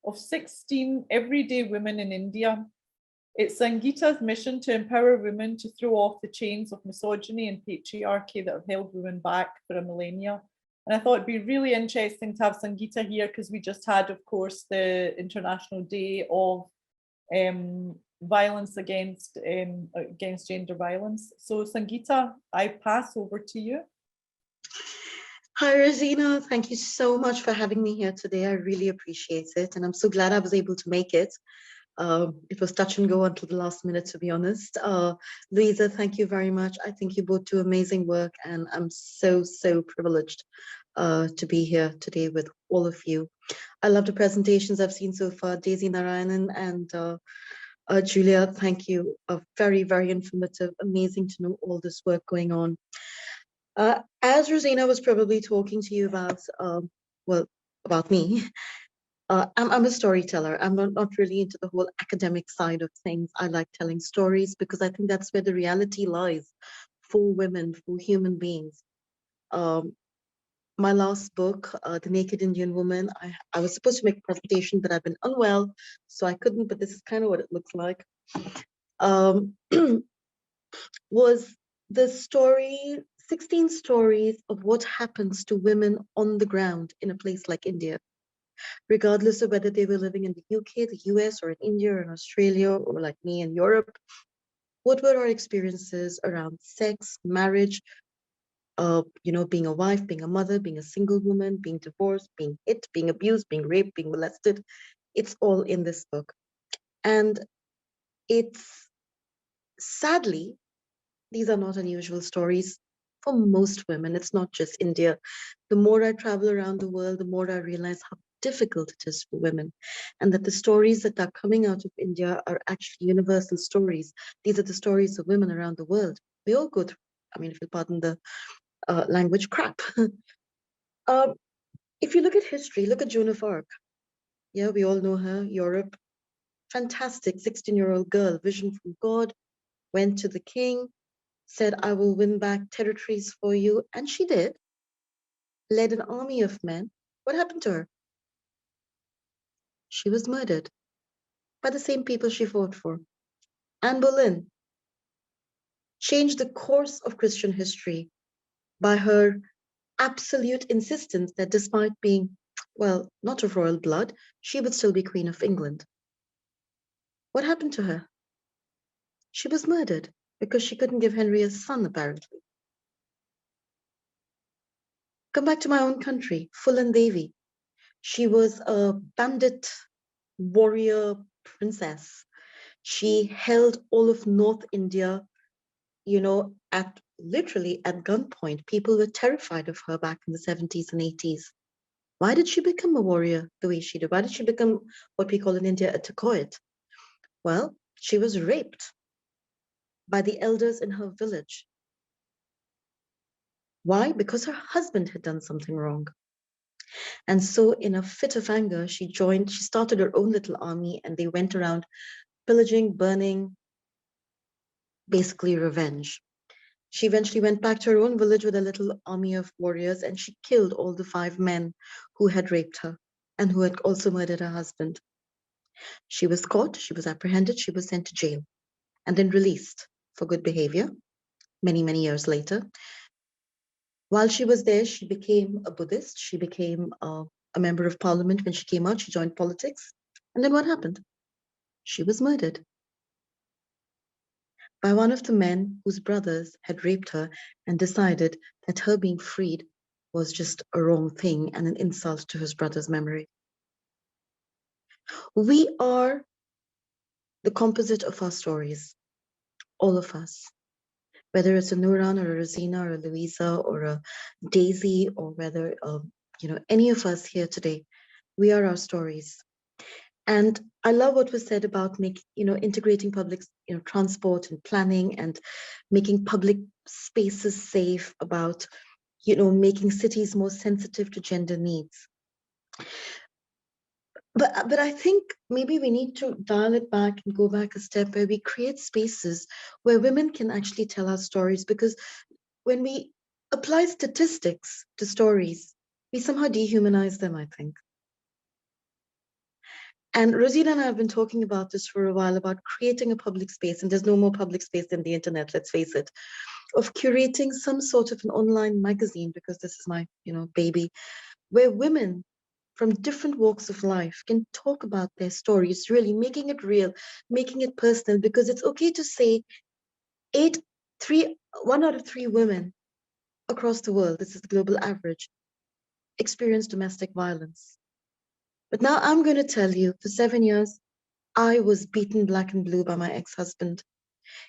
of 16 everyday women in India. It's Sangeeta's mission to empower women to throw off the chains of misogyny and patriarchy that have held women back for a millennia. And I thought it'd be really interesting to have Sangeeta here because we just had, of course, the International Day of violence against gender violence. So Sangeeta, I pass over to you. Hi, Rosina. Thank you so much for having me here today. I really appreciate it. And I'm so glad I was able to make it. It was touch and go until the last minute, to be honest. Louisa, thank you very much. I think you both do amazing work, and I'm so privileged to be here today with all of you. I love the presentations I've seen so far. Daisy Narayanan and Julia, thank you. Very informative, amazing to know all this work going on. As Rosina was probably talking to you about, well, about me, I'm a storyteller. I'm not really into the whole academic side of things. I like telling stories because I think that's where the reality lies for women, for human beings. My last book, The Naked Indian Woman, I was supposed to make a presentation, but I've been unwell, so I couldn't, but this is kind of what it looks like. Was the story, 16 stories of what happens to women on the ground in a place like India, regardless of whether they were living in the UK, the US, or in India, or in Australia, or like me in Europe. What were our experiences around sex, marriage, being a wife, being a mother, being a single woman, being divorced, being hit, being abused, being raped, being molested? It's all in this book. And it's, sadly, these are not unusual stories for most women. It's not just India. The more I travel around the world, the more I realize how difficult it is for women, and that the stories that are coming out of India are actually universal stories. These are the stories of women around the world. We all go through, I mean, if you'll pardon the language, crap. If you look at history, look at Joan of Arc. Yeah, we all know her, Europe. Fantastic 16-year-old girl, vision from God, went to the king, said, I will win back territories for you. And she did, led an army of men. What happened to her? She was murdered by the same people she fought for. Anne Boleyn changed the course of Christian history by her absolute insistence that despite being, well, not of royal blood, she would still be Queen of England. What happened to her? She was murdered because she couldn't give Henry a son, apparently. Come back to my own country, Fulan Devi. She was a bandit warrior princess. She held all of North India, at literally at gunpoint. People were terrified of her back in the 70s and 80s. Why did she become a warrior the way she did? Why did she become what we call in India a dacoit? Well, She was raped by the elders in her village. Why? Because her husband had done something wrong. And so in a fit of anger, she started her own little army, and they went around pillaging, burning, basically revenge. She eventually went back to her own village with a little army of warriors, and she killed all the 5 men who had raped her and who had also murdered her husband. She was caught, she was apprehended, she was sent to jail, and then released for good behavior many, many years later. While she was there, she became a Buddhist. She became a member of parliament. When she came out, she joined politics. And then what happened? She was murdered by one of the men whose brothers had raped her and decided that her being freed was just a wrong thing and an insult to his brother's memory. We are the composite of our stories, all of us. Whether it's a Nuran or a Rosina or a Louisa or a Daisy, or whether any of us here today, we are our stories. And I love what was said about integrating public transport and planning and making public spaces safe, about making cities more sensitive to gender needs. But I think maybe we need to dial it back and go back a step, where we create spaces where women can actually tell our stories, because when we apply statistics to stories, we somehow dehumanize them, I think. And Rosina and I have been talking about this for a while, about creating a public space, and there's no more public space than the internet, let's face it, of curating some sort of an online magazine, because this is my baby, where women from different walks of life can talk about their stories, really making it real, making it personal, because it's okay to say 1 out of 3 women across the world, this is the global average, experience domestic violence. But now I'm going to tell you, for 7 years, I was beaten black and blue by my ex-husband.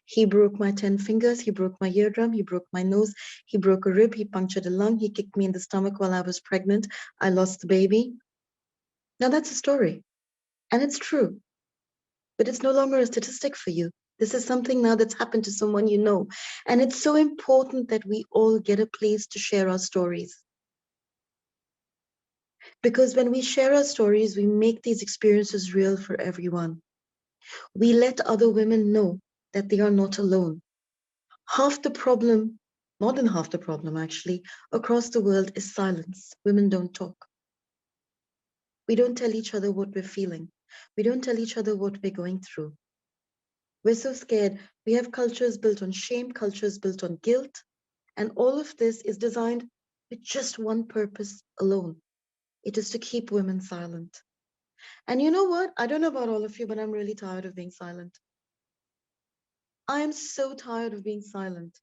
He broke my 10 fingers, he broke my eardrum, he broke my nose, he broke a rib, he punctured a lung, he kicked me in the stomach while I was pregnant. I lost the baby. Now that's a story, and it's true, but it's no longer a statistic for you. This is something now that's happened to someone you know. And it's so important that we all get a place to share our stories. Because when we share our stories, we make these experiences real for everyone. We let other women know that they are not alone. Half the problem, more than half the problem actually, across the world is silence. Women don't talk. We don't tell each other what we're feeling. We don't tell each other what we're going through. We're so scared. We have cultures built on shame, cultures built on guilt, and all of this is designed with just one purpose alone. It is to keep women silent. And you know what? I don't know about all of you, but I'm really tired of being silent. I am so tired of being silent.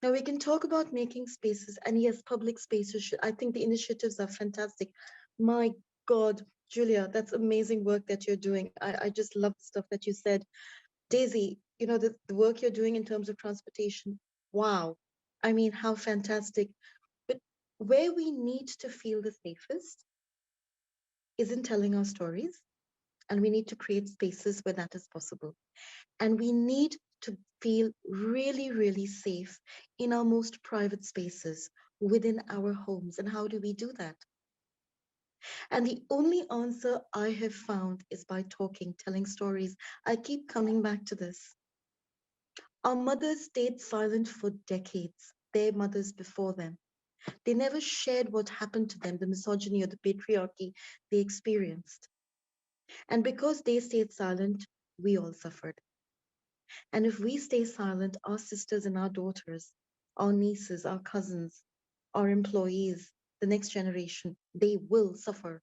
Now, we can talk about making spaces, and yes, public spaces I think the initiatives are fantastic. My God, Julia, that's amazing work that you're doing. I just love the stuff that you said. Daisy, the work you're doing in terms of transportation, wow. I mean, how fantastic. But where we need to feel the safest is in telling our stories, and we need to create spaces where that is possible. And we need to feel really, really safe in our most private spaces within our homes. And how do we do that? And the only answer I have found is by talking, telling stories. I keep coming back to this. Our mothers stayed silent for decades, their mothers before them. They never shared what happened to them, the misogyny or the patriarchy they experienced. And because they stayed silent, we all suffered. And if we stay silent, our sisters and our daughters, our nieces, our cousins, our employees, the next generation, they will suffer.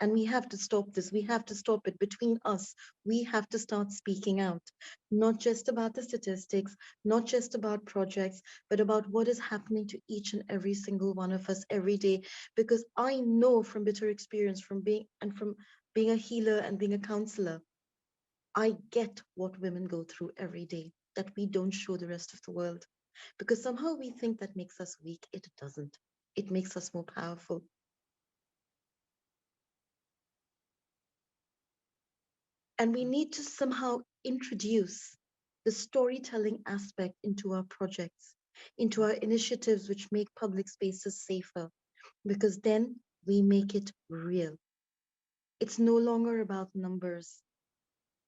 And we have to stop this. We have to stop it between us. We have to start speaking out, not just about the statistics, not just about projects, but about what is happening to each and every single one of us every day. Because I know from bitter experience, from being a healer and being a counselor, I get what women go through every day that we don't show the rest of the world. Because somehow we think that makes us weak. It doesn't. It makes us more powerful. And we need to somehow introduce the storytelling aspect into our projects, into our initiatives which make public spaces safer, because then we make it real. It's no longer about numbers.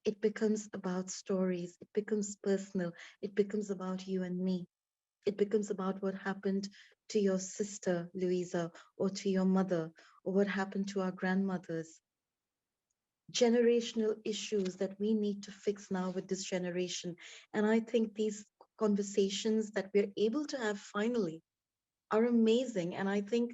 It becomes about stories. It becomes personal. It becomes about you and me. It becomes about what happened to your sister, Louisa, or to your mother, or what happened to our grandmothers. Generational issues that we need to fix now with this generation. And I think these conversations that we're able to have finally are amazing. And I think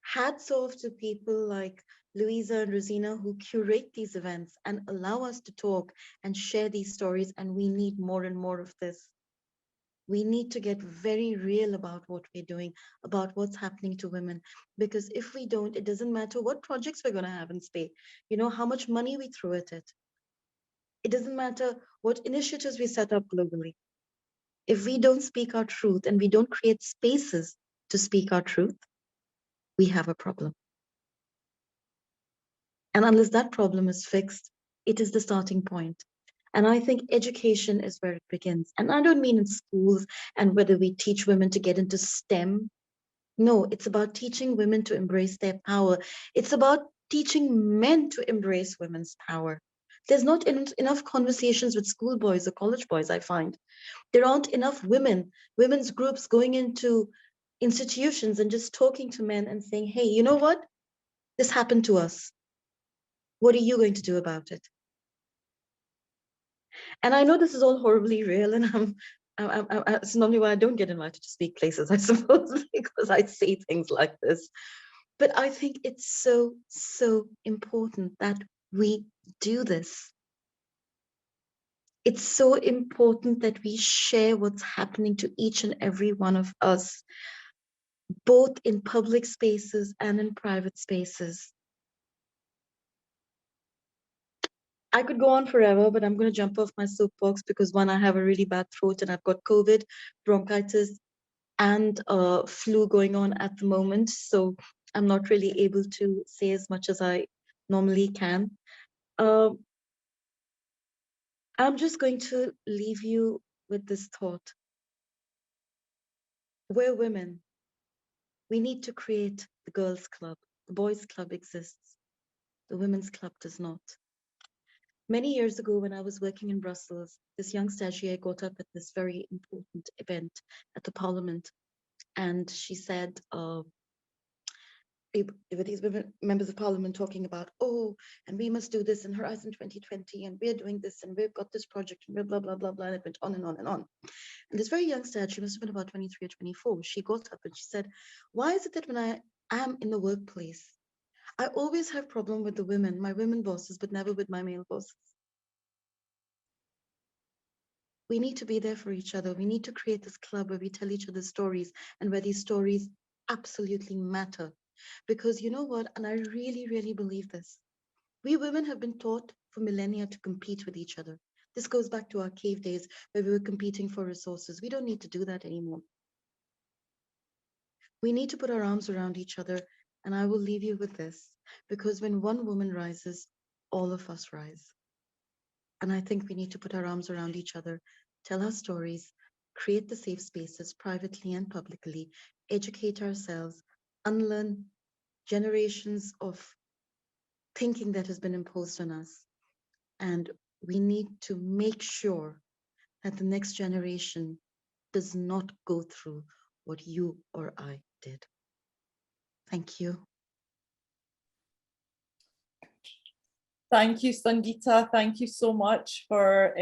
hats off to people like Louisa and Rosina who curate these events and allow us to talk and share these stories. And we need more and more of this. We need to get very real about what we're doing, about what's happening to women. Because if we don't, it doesn't matter what projects we're going to have in SPAY, you know, how much money we throw at it. It doesn't matter what initiatives we set up globally. If we don't speak our truth and we don't create spaces to speak our truth, we have a problem. And unless that problem is fixed, it is the starting point. And I think education is where it begins. And I don't mean in schools and whether we teach women to get into STEM. No, it's about teaching women to embrace their power. It's about teaching men to embrace women's power. There's not enough conversations with schoolboys or college boys, I find. There aren't enough women's groups going into institutions and just talking to men and saying, hey, you know what? This happened to us. What are you going to do about it? And I know this is all horribly real, and it's normally why I don't get invited to speak places, I suppose, because I see things like this. But I think it's so, so important that we do this. It's so important that we share what's happening to each and every one of us, both in public spaces and in private spaces. I could go on forever, but I'm going to jump off my soapbox because one, I have a really bad throat and I've got COVID, bronchitis, and flu going on at the moment. So I'm not really able to say as much as I normally can. I'm just going to leave you with this thought. We're women. We need to create the girls' club. The boys' club exists. The women's club does not. Many years ago, when I was working in Brussels, this young stagiaire got up at this very important event at the Parliament, and she said, there were these women, members of Parliament talking about, oh, and we must do this in Horizon 2020, and we're doing this, and we've got this project, and blah, blah, blah, blah, and it went on and on and on. And this very young stag, she must have been about 23 or 24, she got up and she said, why is it that when I am in the workplace, I always have problem with the women, my women bosses, but never with my male bosses? We need to be there for each other. We need to create this club where we tell each other stories and where these stories absolutely matter. Because you know what, and I really, really believe this, we women have been taught for millennia to compete with each other. This goes back to our cave days where we were competing for resources. We don't need to do that anymore. We need to put our arms around each other. And I will leave you with this, because when one woman rises, all of us rise. And I think we need to put our arms around each other, tell our stories, create the safe spaces privately and publicly, educate ourselves, unlearn generations of thinking that has been imposed on us. And we need to make sure that the next generation does not go through what you or I did. Thank you. Thank you, Sangeeta. Thank you so much for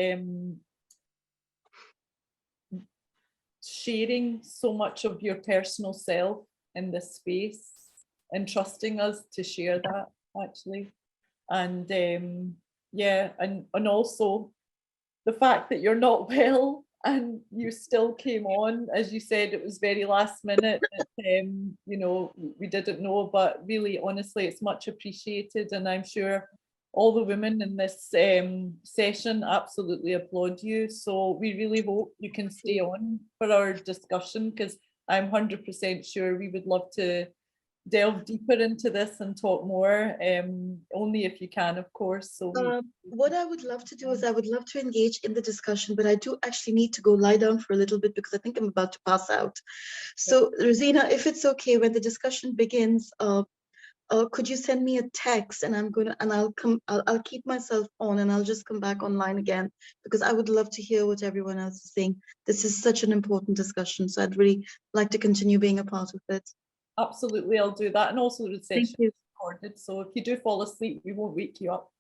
sharing so much of your personal self in this space and trusting us to share that, actually. And yeah, and also the fact that you're not well and you still came on. As you said, it was very last minute. You know, we didn't know, but really, honestly, it's much appreciated, and I'm sure all the women in this session absolutely applaud you. So we really hope you can stay on for our discussion, because I'm 100% sure we would love to delve deeper into this and talk more, only if you can, of course. So What I would love to do is I would love to engage in the discussion, but I do actually need to go lie down for a little bit because I think I'm about to pass out. So Rosina, if it's okay, when the discussion begins, could you send me a text and I'll keep myself on and I'll just come back online again because I would love to hear what everyone else is saying. This is such an important discussion, so I'd really like to continue being a part of it. absolutely, I'll do that. And also the Thank session you. is recorded, so if you do fall asleep, we won't wake you up.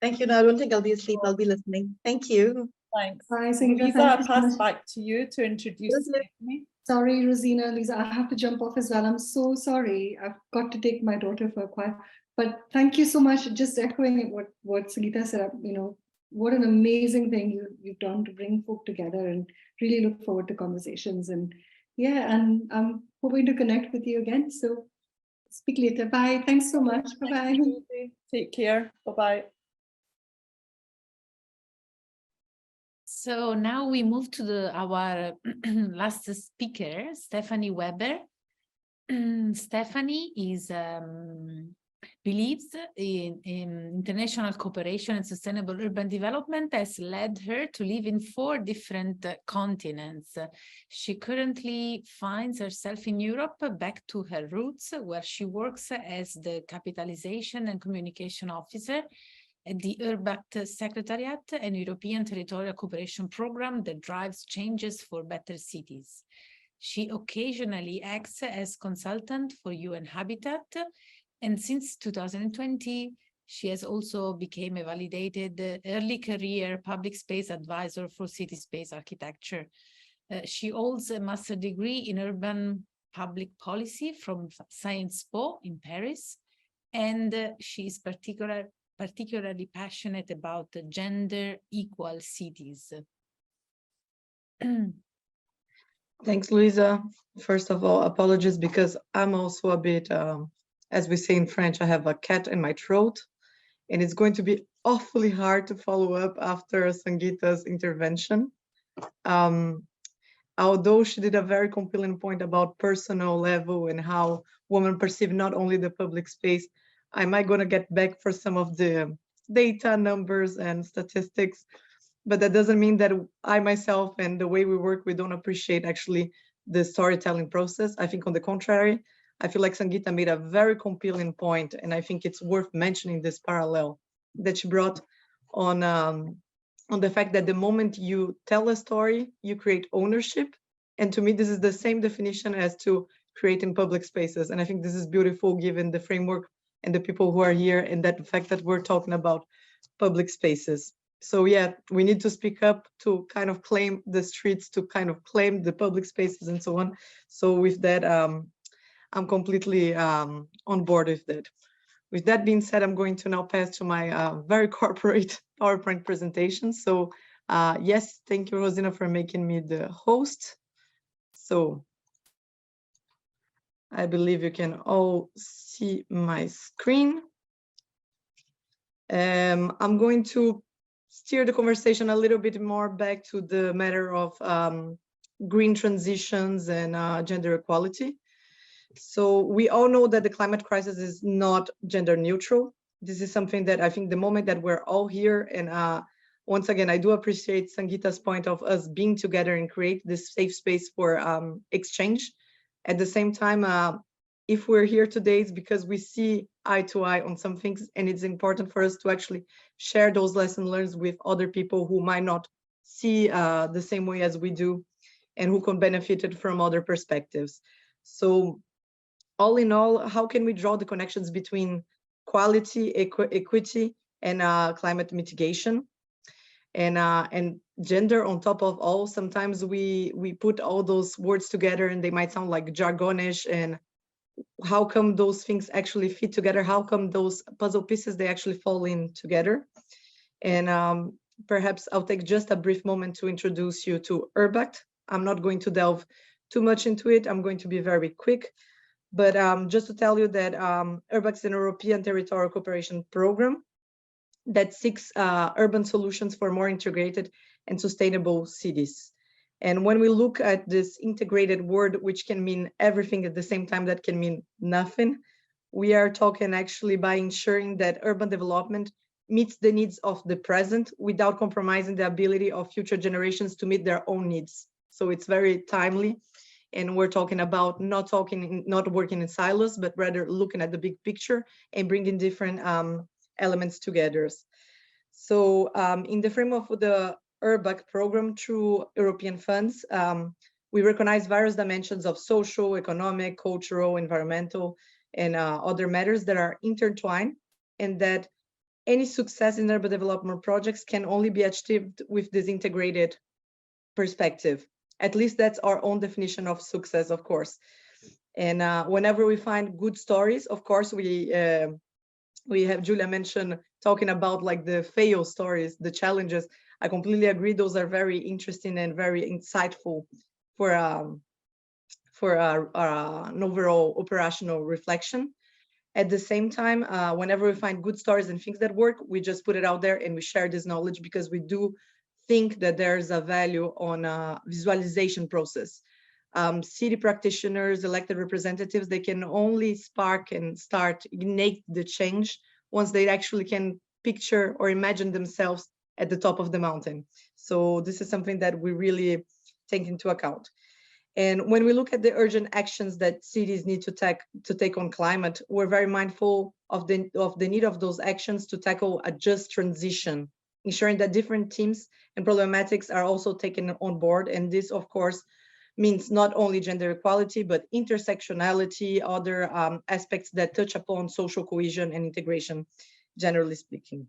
Thank you. No, I don't think I'll be asleep. I'll be listening. Thank you. Thanks. Bye, Sangeeta. Lisa, Thank I you so pass much. back to you to introduce Lovely. Stephanie. Sorry, Rosina, Lisa, I have to jump off as well. I'm so sorry. I've got to take my daughter for a while. But thank you so much. Just echoing what Sangeeta said, what an amazing thing you've done to bring folk together, and really look forward to conversations. And yeah, and I'm hoping to connect with you again. So speak later. Bye. Thanks so much. Bye-bye. Take care. Bye-bye. So now we move to our last speaker, Stephanie Weber. Stephanie believes in international cooperation and sustainable urban development has led her to live in 4 different continents. She currently finds herself in Europe, back to her roots, where she works as the capitalization and communication officer at the URBACT Secretariat, an European territorial cooperation program that drives changes for better cities. She occasionally acts as consultant for UN Habitat, and since 2020, she has also become a validated early career public space advisor for city space architecture. She holds a master's degree in urban public policy from Sciences Po in Paris, and she is particularly passionate about gender equal cities. Thanks, Louisa. First of all, apologies because I'm also a bit, as we say in French, I have a cat in my throat, and it's going to be awfully hard to follow up after Sangeeta's intervention. Although she did a very compelling point about personal level and how women perceive not only the public space, I might gonna get back for some of the data, numbers, and statistics, but that doesn't mean that I myself and the way we work, we don't appreciate actually the storytelling process. I think on the contrary, I feel like Sangeeta made a very compelling point, and I think it's worth mentioning this parallel that she brought on the fact that the moment you tell a story, you create ownership. And to me, this is the same definition as to creating public spaces. And I think this is beautiful given the framework and the people who are here, and that the fact that we're talking about public spaces. So yeah, we need to speak up to kind of claim the streets, to kind of claim the public spaces and so on. So with that, I'm completely on board with that. With that being said, I'm going to now pass to my very corporate PowerPoint presentation. So yes, thank you, Rosina, for making me the host. So I believe you can all see my screen. I'm going to steer the conversation a little bit more back to the matter of green transitions and gender equality. So we all know that the climate crisis is not gender neutral. This is something that I think the moment that we're all here, and once again, I do appreciate Sangeeta's point of us being together and create this safe space for exchange. At the same time, if we're here today, it's because we see eye to eye on some things, and it's important for us to actually share those lessons learned with other people who might not see the same way as we do, and who can benefit from other perspectives. So all in all, how can we draw the connections between quality, equity, and climate mitigation? And gender on top of all? Sometimes we put all those words together and they might sound like jargonish, and how come those things actually fit together? How come those puzzle pieces, they actually fall in together? And perhaps I'll take just a brief moment to introduce you to URBACT. I'm not going to delve too much into it. I'm going to be very quick. But just to tell you that URBACT is an European territorial cooperation program that seeks urban solutions for more integrated and sustainable cities. And when we look at this integrated word, which can mean everything at the same time, that can mean nothing, we are talking actually by ensuring that urban development meets the needs of the present without compromising the ability of future generations to meet their own needs. So it's very timely. And we're talking about not working in silos, but rather looking at the big picture and bringing different elements together. So in the frame of the URBAC program through European funds, we recognize various dimensions of social, economic, cultural, environmental, and other matters that are intertwined, and that any success in urban development projects can only be achieved with this integrated perspective. At least that's our own definition of success, of course. And whenever we find good stories, of course, we have Julia mentioned talking about like the fail stories, the challenges. I completely agree. Those are very interesting and very insightful for an overall operational reflection. At the same time, whenever we find good stories and things that work, we just put it out there and we share this knowledge, because we do think that there's a value on a visualization process. City practitioners, elected representatives, they can only spark and ignite the change once they actually can picture or imagine themselves at the top of the mountain. So this is something that we really take into account. And when we look at the urgent actions that cities need to take on climate, we're very mindful of the need of those actions to tackle a just transition, ensuring that different teams and problematics are also taken on board. And this, of course, means not only gender equality, but intersectionality, other aspects that touch upon social cohesion and integration, generally speaking.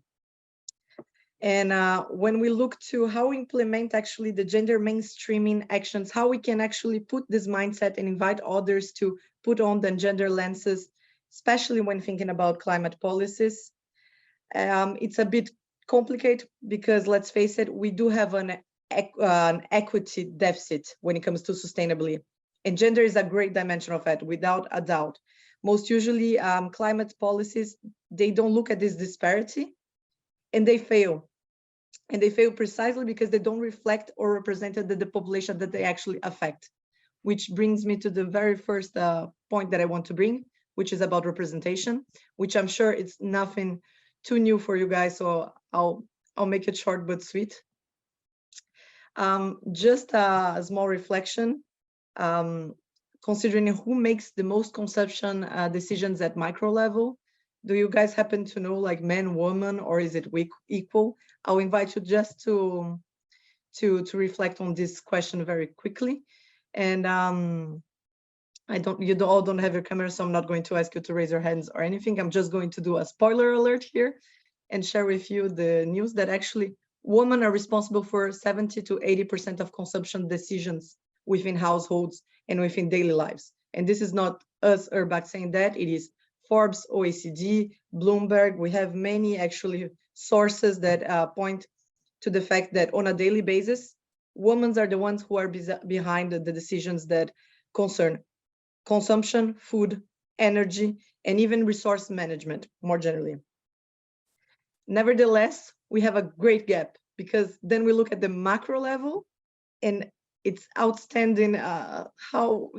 And when we look to how we implement actually the gender mainstreaming actions, how we can actually put this mindset and invite others to put on the gender lenses, especially when thinking about climate policies, it's a bit complicated because, let's face it, we do have an equity deficit when it comes to sustainability. And gender is a great dimension of it, without a doubt. Most usually, climate policies, they don't look at this disparity, and they fail. And they fail precisely because they don't reflect or represent the population that they actually affect. Which brings me to the very first point that I want to bring, which is about representation, which I'm sure it's nothing too new for you guys, so I'll make it short but sweet. Just a small reflection, considering who makes the most consumption decisions at micro level. Do you guys happen to know, like, man, woman, or is it equal? I'll invite you just to reflect on this question very quickly. And you all don't have your camera, so I'm not going to ask you to raise your hands or anything. I'm just going to do a spoiler alert here and share with you the news that actually women are responsible for 70 to 80% of consumption decisions within households and within daily lives. And this is not us, URBAC, saying that. It is Forbes, OECD, Bloomberg. We have many actually sources that point to the fact that on a daily basis, women are the ones who are behind the decisions that concern consumption, food, energy, and even resource management more generally. Nevertheless, we have a great gap, because then we look at the macro level, and it's outstanding how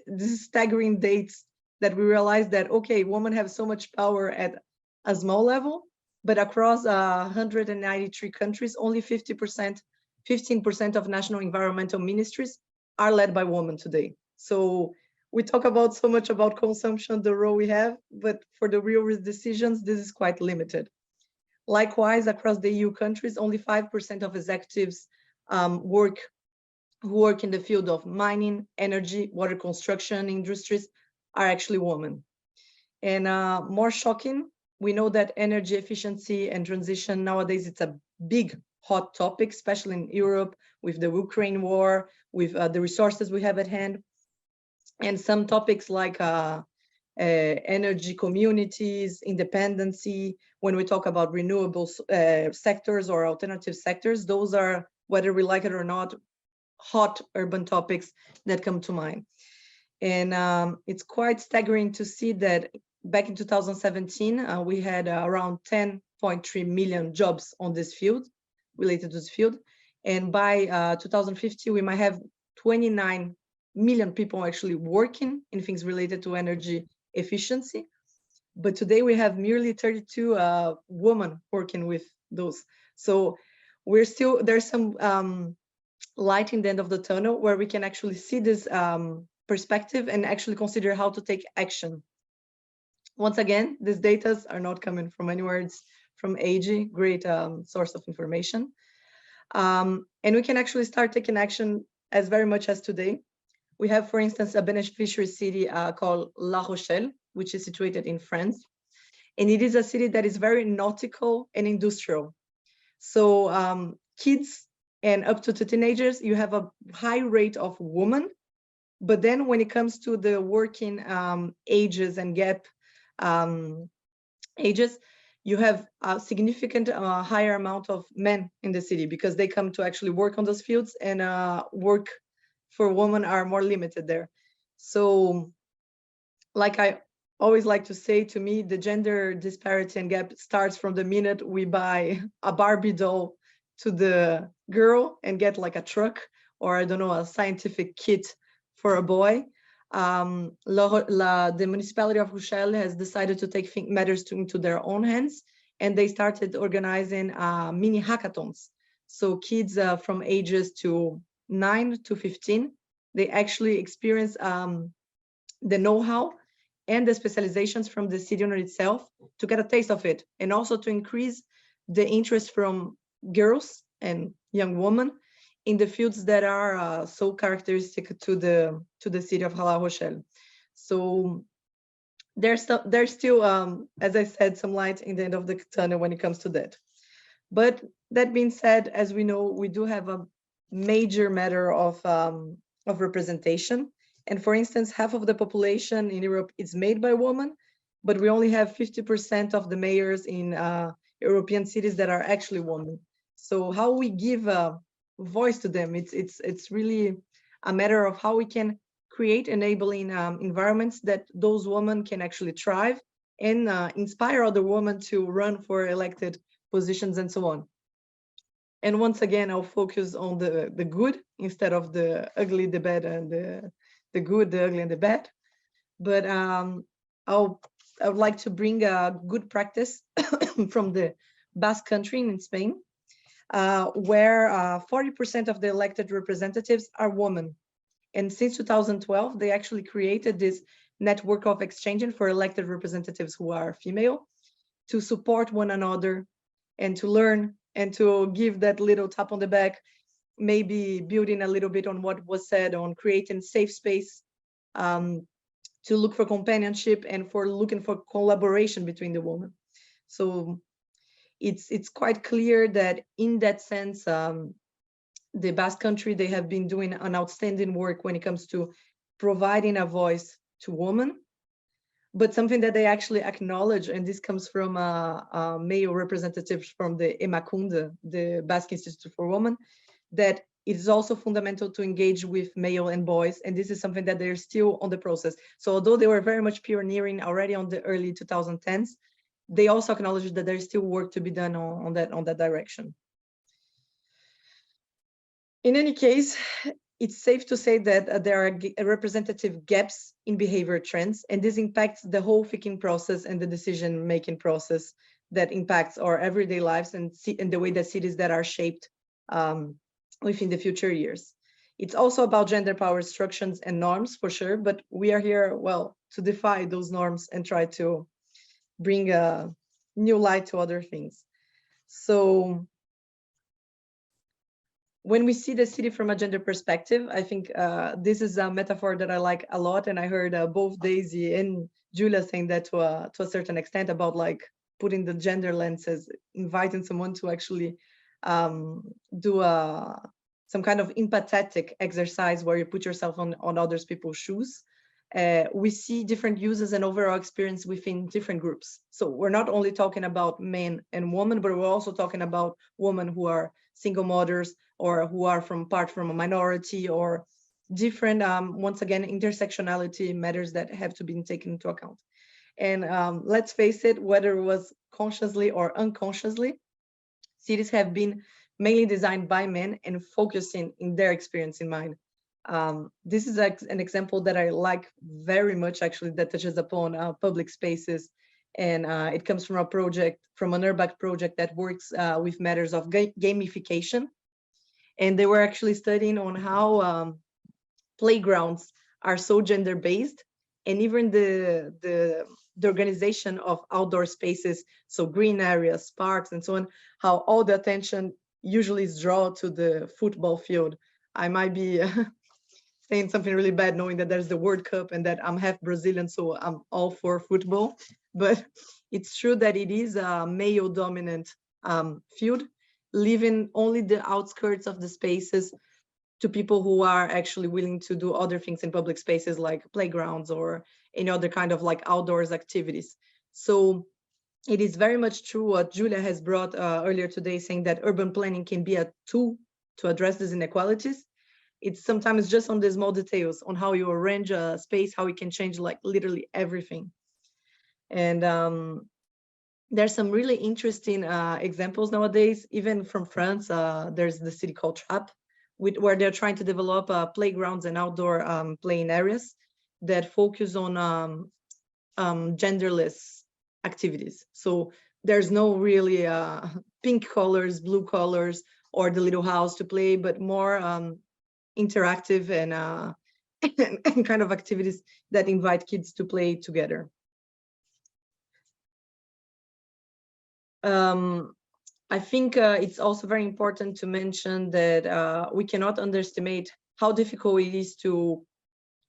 this staggering dates that we realize that, okay, women have so much power at a small level, but across 193 countries, only 15% of national environmental ministries are led by women today. So we talk about so much about consumption, the role we have, but for the real decisions, this is quite limited. Likewise, across the EU countries, only 5% of executives who work in the field of mining, energy, water construction industries are actually women. And more shocking, we know that energy efficiency and transition nowadays, it's a big hot topic, especially in Europe with the Ukraine war, with the resources we have at hand. And some topics like energy communities, independency, when we talk about renewable sectors or alternative sectors, those are, whether we like it or not, hot urban topics that come to mind. And it's quite staggering to see that back in 2017, we had around 10.3 million jobs on this field, related to this field. And by 2050, we might have 29 million people actually working in things related to energy efficiency. But today we have merely 32 women working with those. So we're still, there's some light in the end of the tunnel where we can actually see this perspective and actually consider how to take action. Once again, these data are not coming from anywhere. It's from AG, great source of information. And we can actually start taking action as very much as today. We have, for instance, a beneficiary city called La Rochelle, which is situated in France. And it is a city that is very nautical and industrial. So kids and up to teenagers, you have a high rate of women. But then when it comes to the working ages and gap ages, you have a significant higher amount of men in the city because they come to actually work on those fields, and work for women are more limited there. So like I always like to say, to me, the gender disparity and gap starts from the minute we buy a Barbie doll to the girl and get like a truck, or I don't know, a scientific kit for a boy. The municipality of Rochelle has decided to take matters into their own hands, and they started organizing mini hackathons. So kids from ages to 9 to 15, they actually experience the know-how and the specializations from the city owner itself to get a taste of it, and also to increase the interest from girls and young women in the fields that are so characteristic to the city of La Rochelle. So there's still, as I said, some light in the end of the tunnel when it comes to that. But that being said, as we know, we do have a major matter of representation. And for instance, half of the population in Europe is made by women, but we only have 50% of the mayors in European cities that are actually women. So how we give a voice to them, it's really a matter of how we can create enabling environments that those women can actually thrive and inspire other women to run for elected positions and so on. And once again, I'll focus on the good instead of the ugly, the bad, and the good, the ugly, and the bad. But I would like to bring a good practice from the Basque Country in Spain, where 40% of the elected representatives are women. And since 2012, they actually created this network of exchanging for elected representatives who are female to support one another and to learn and to give that little tap on the back, maybe building a little bit on what was said on creating safe space, to look for companionship and for looking for collaboration between the women. So it's quite clear that in that sense, the Basque Country, they have been doing an outstanding work when it comes to providing a voice to women, but something that they actually acknowledge, and this comes from male representatives from the Emakunde, the Basque Institute for Women, that it is also fundamental to engage with male and boys, and this is something that they're still on the process. So although they were very much pioneering already on the early 2010s, they also acknowledge that there's still work to be done on that direction. In any case, it's safe to say that there are representative gaps in behavior trends, and this impacts the whole thinking process and the decision-making process that impacts our everyday lives and the way that cities that are shaped within the future years. It's also about gender power structures and norms for sure, but we are here, well, to defy those norms and try to bring a new light to other things. So when we see the city from a gender perspective, I think this is a metaphor that I like a lot, and I heard both Daisy and Julia saying that to a certain extent about like putting the gender lenses, inviting someone to actually do some kind of empathetic exercise where you put yourself on other people's shoes. We see different uses and overall experience within different groups. So we're not only talking about men and women, but we're also talking about women who are single mothers or who are part from a minority, or different, once again, intersectionality matters that have to be taken into account. And let's face it, whether it was consciously or unconsciously, cities have been mainly designed by men and focusing in their experience in mind. This is an example that I like very much, actually, that touches upon public spaces. And it comes from a project, from an urban project that works with matters of gamification. And they were actually studying on how playgrounds are so gender-based, and even the organization of outdoor spaces, so green areas, parks, and so on, how all the attention usually is drawn to the football field. I might be saying something really bad, knowing that there's the World Cup and that I'm half Brazilian, so I'm all for football. But it's true that it is a male-dominant field, leaving only the outskirts of the spaces to people who are actually willing to do other things in public spaces like playgrounds or any other kind of like outdoors activities. So it is very much true what Julia has brought earlier today, saying that urban planning can be a tool to address these inequalities. It's sometimes just on the small details, on how you arrange a space, how it can change like literally everything. And there's some really interesting examples nowadays, even from France. There's the city called Trappes, where they're trying to develop playgrounds and outdoor playing areas that focus on genderless activities. So there's no really pink colors, blue colors, or the little house to play, but more interactive and, and kind of activities that invite kids to play together. I think it's also very important to mention that we cannot underestimate how difficult it is to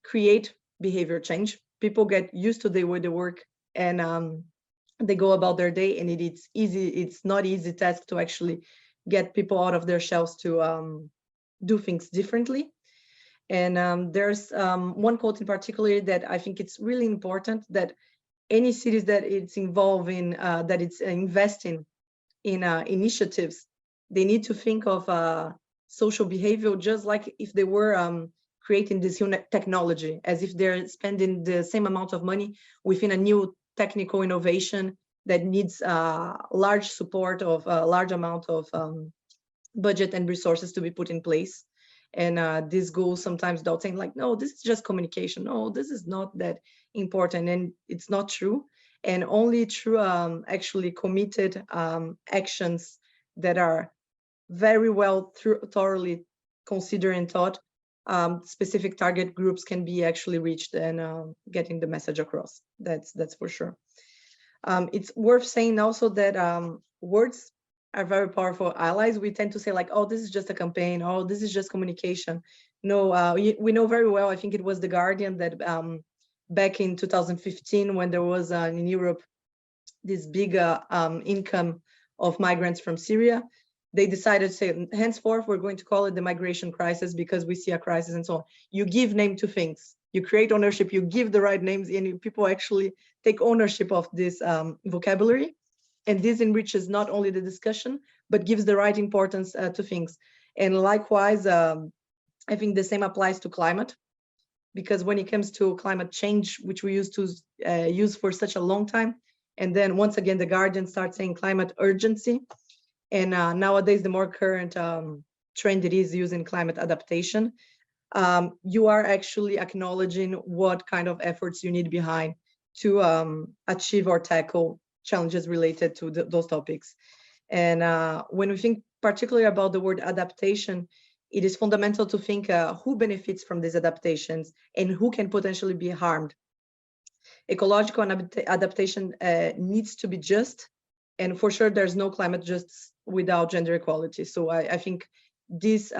create behavior change. People get used to the way they work and they go about their day, and it's easy. It's not easy task to actually get people out of their shells to do things differently. And there's one quote in particular that I think it's really important, that any cities that it's involving, that it's investing in initiatives, they need to think of social behavior just like if they were creating this new technology, as if they're spending the same amount of money within a new technical innovation that needs large support of a large amount of budget and resources to be put in place. And this goes sometimes without saying like, no, this is just communication. No, this is not that important. And it's not true. And only through actually committed actions that are very well thoroughly considered and thought, specific target groups can be actually reached and getting the message across. That's for sure. It's worth saying also that words are very powerful allies. We tend to say like, oh, this is just a campaign. Oh, this is just communication. No, we know very well, I think it was The Guardian that back in 2015, when there was in Europe this big income of migrants from Syria, they decided to say, henceforth, we're going to call it the migration crisis because we see a crisis and so on. You give name to things, you create ownership, you give the right names, and people actually take ownership of this vocabulary. And this enriches not only the discussion, but gives the right importance to things. And likewise, I think the same applies to climate, because when it comes to climate change, which we used to use for such a long time, and then once again, The Guardian starts saying climate urgency. And nowadays, the more current trend it is using climate adaptation, you are actually acknowledging what kind of efforts you need behind to achieve or tackle challenges related to those topics. And when we think particularly about the word adaptation, it is fundamental to think who benefits from these adaptations and who can potentially be harmed. Ecological adaptation needs to be just, and for sure there's no climate justice without gender equality. So I think these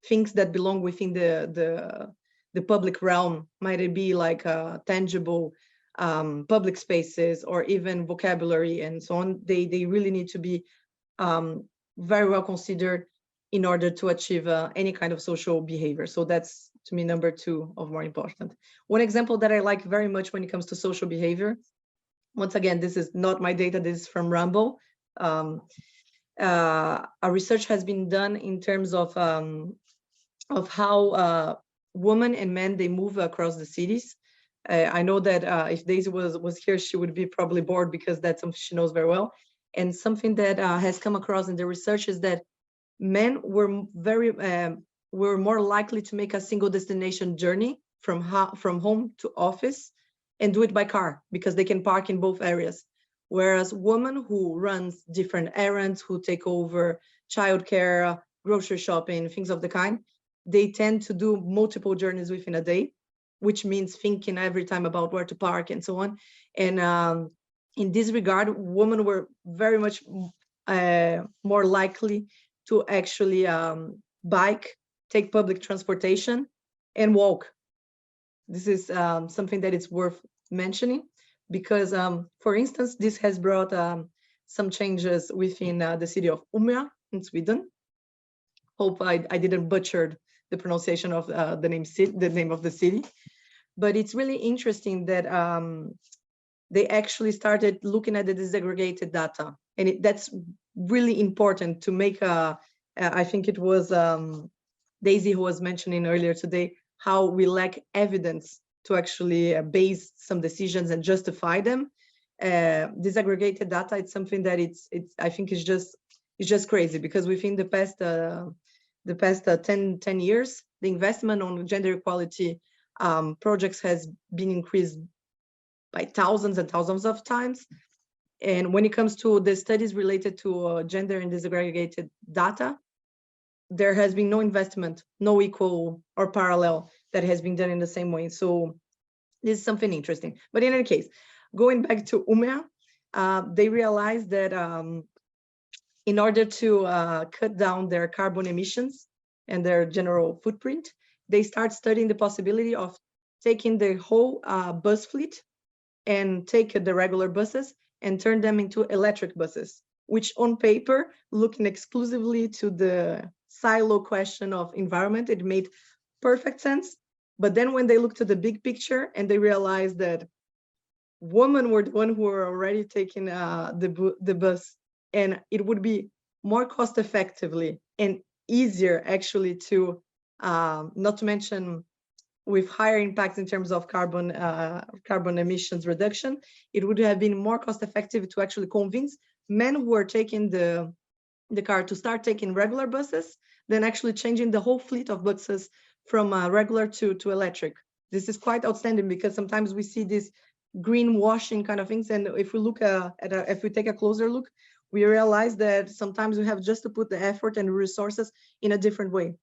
things that belong within the public realm, might it be like tangible public spaces or even vocabulary and so on, they really need to be very well considered in order to achieve any kind of social behavior. So that's, to me, number two of more important. One example that I like very much when it comes to social behavior, once again, this is not my data, this is from Rumble. A research has been done in terms of how women and men, they move across the cities. I know that if Daisy was here, she would be probably bored because that's something she knows very well. And something that has come across in the research is that men were were more likely to make a single destination journey from home to office and do it by car because they can park in both areas. Whereas women who runs different errands, who take over childcare, grocery shopping, things of the kind, they tend to do multiple journeys within a day, which means thinking every time about where to park and so on. And in this regard, women were very much more likely to actually bike, take public transportation, and walk. This is something that is worth mentioning because, for instance, this has brought some changes within the city of Umeå in Sweden. Hope I didn't butcher the pronunciation of the name of the city, but it's really interesting that they actually started looking at the disaggregated data, and that's really important to make I think it was Daisy who was mentioning earlier today how we lack evidence to actually base some decisions and justify them. Disaggregated data, it's something that I think is just crazy because within the past 10 years, the investment on gender equality projects has been increased by thousands and thousands of times. And when it comes to the studies related to gender and disaggregated data, there has been no investment, no equal or parallel that has been done in the same way. So this is something interesting. But in any case, going back to Umeå, they realized that in order to cut down their carbon emissions and their general footprint, they start studying the possibility of taking the whole bus fleet and take the regular buses and turn them into electric buses, which on paper, looking exclusively to the silo question of environment, it made perfect sense. But then when they looked to the big picture and they realized that women were the one who were already taking the bus, and it would be more cost effectively and easier actually to, not to mention with higher impacts in terms of carbon emissions reduction, it would have been more cost effective to actually convince men who are taking the car to start taking regular buses than actually changing the whole fleet of buses from regular to electric. This is quite outstanding because sometimes we see these greenwashing kind of things, and if we look if we take a closer look, we realize that sometimes we have just to put the effort and resources in a different way.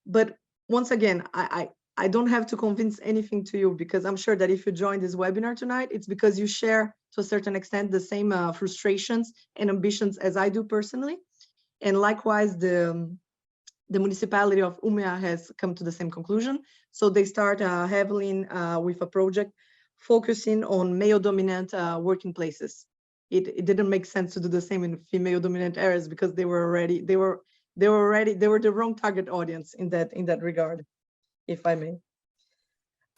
But once again, I don't have to convince anything to you because I'm sure that if you join this webinar tonight, it's because you share to a certain extent the same frustrations and ambitions as I do personally. And likewise, the municipality of Umeå has come to the same conclusion. So they start heavily with a project focusing on male-dominant working places. It didn't make sense to do the same in female-dominant areas because they were the wrong target audience in that regard, if I may.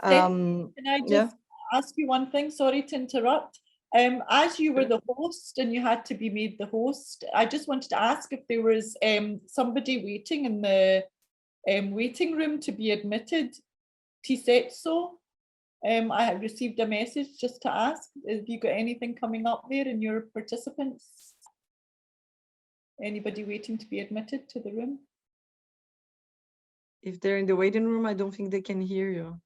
Can I just ask you one thing? Sorry to interrupt. As you were the host and you had to be made the host, I just wanted to ask if there was somebody waiting in the waiting room to be admitted. He said so. I had received a message just to ask, have you got anything coming up there in your participants? Anybody waiting to be admitted to the room? If they're in the waiting room, I don't think they can hear you.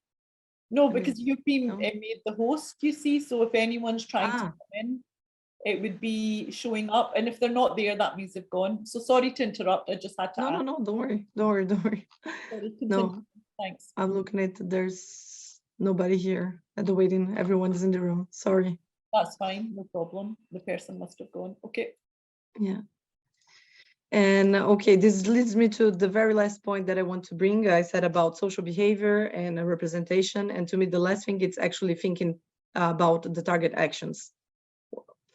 No, because you've been no. made the host, you see, so if anyone's trying to come in, it would be showing up, and if they're not there, that means they've gone. So sorry to interrupt, I just had to ask. No, don't worry. Sorry, No, thanks. I'm looking at, there's nobody here at the waiting, everyone is in the room, sorry. That's fine, no problem. The person must have gone. Okay. Yeah. And okay, this leads me to the very last point that I want to bring. I said about social behavior and representation. And to me, the last thing is actually thinking about the target actions.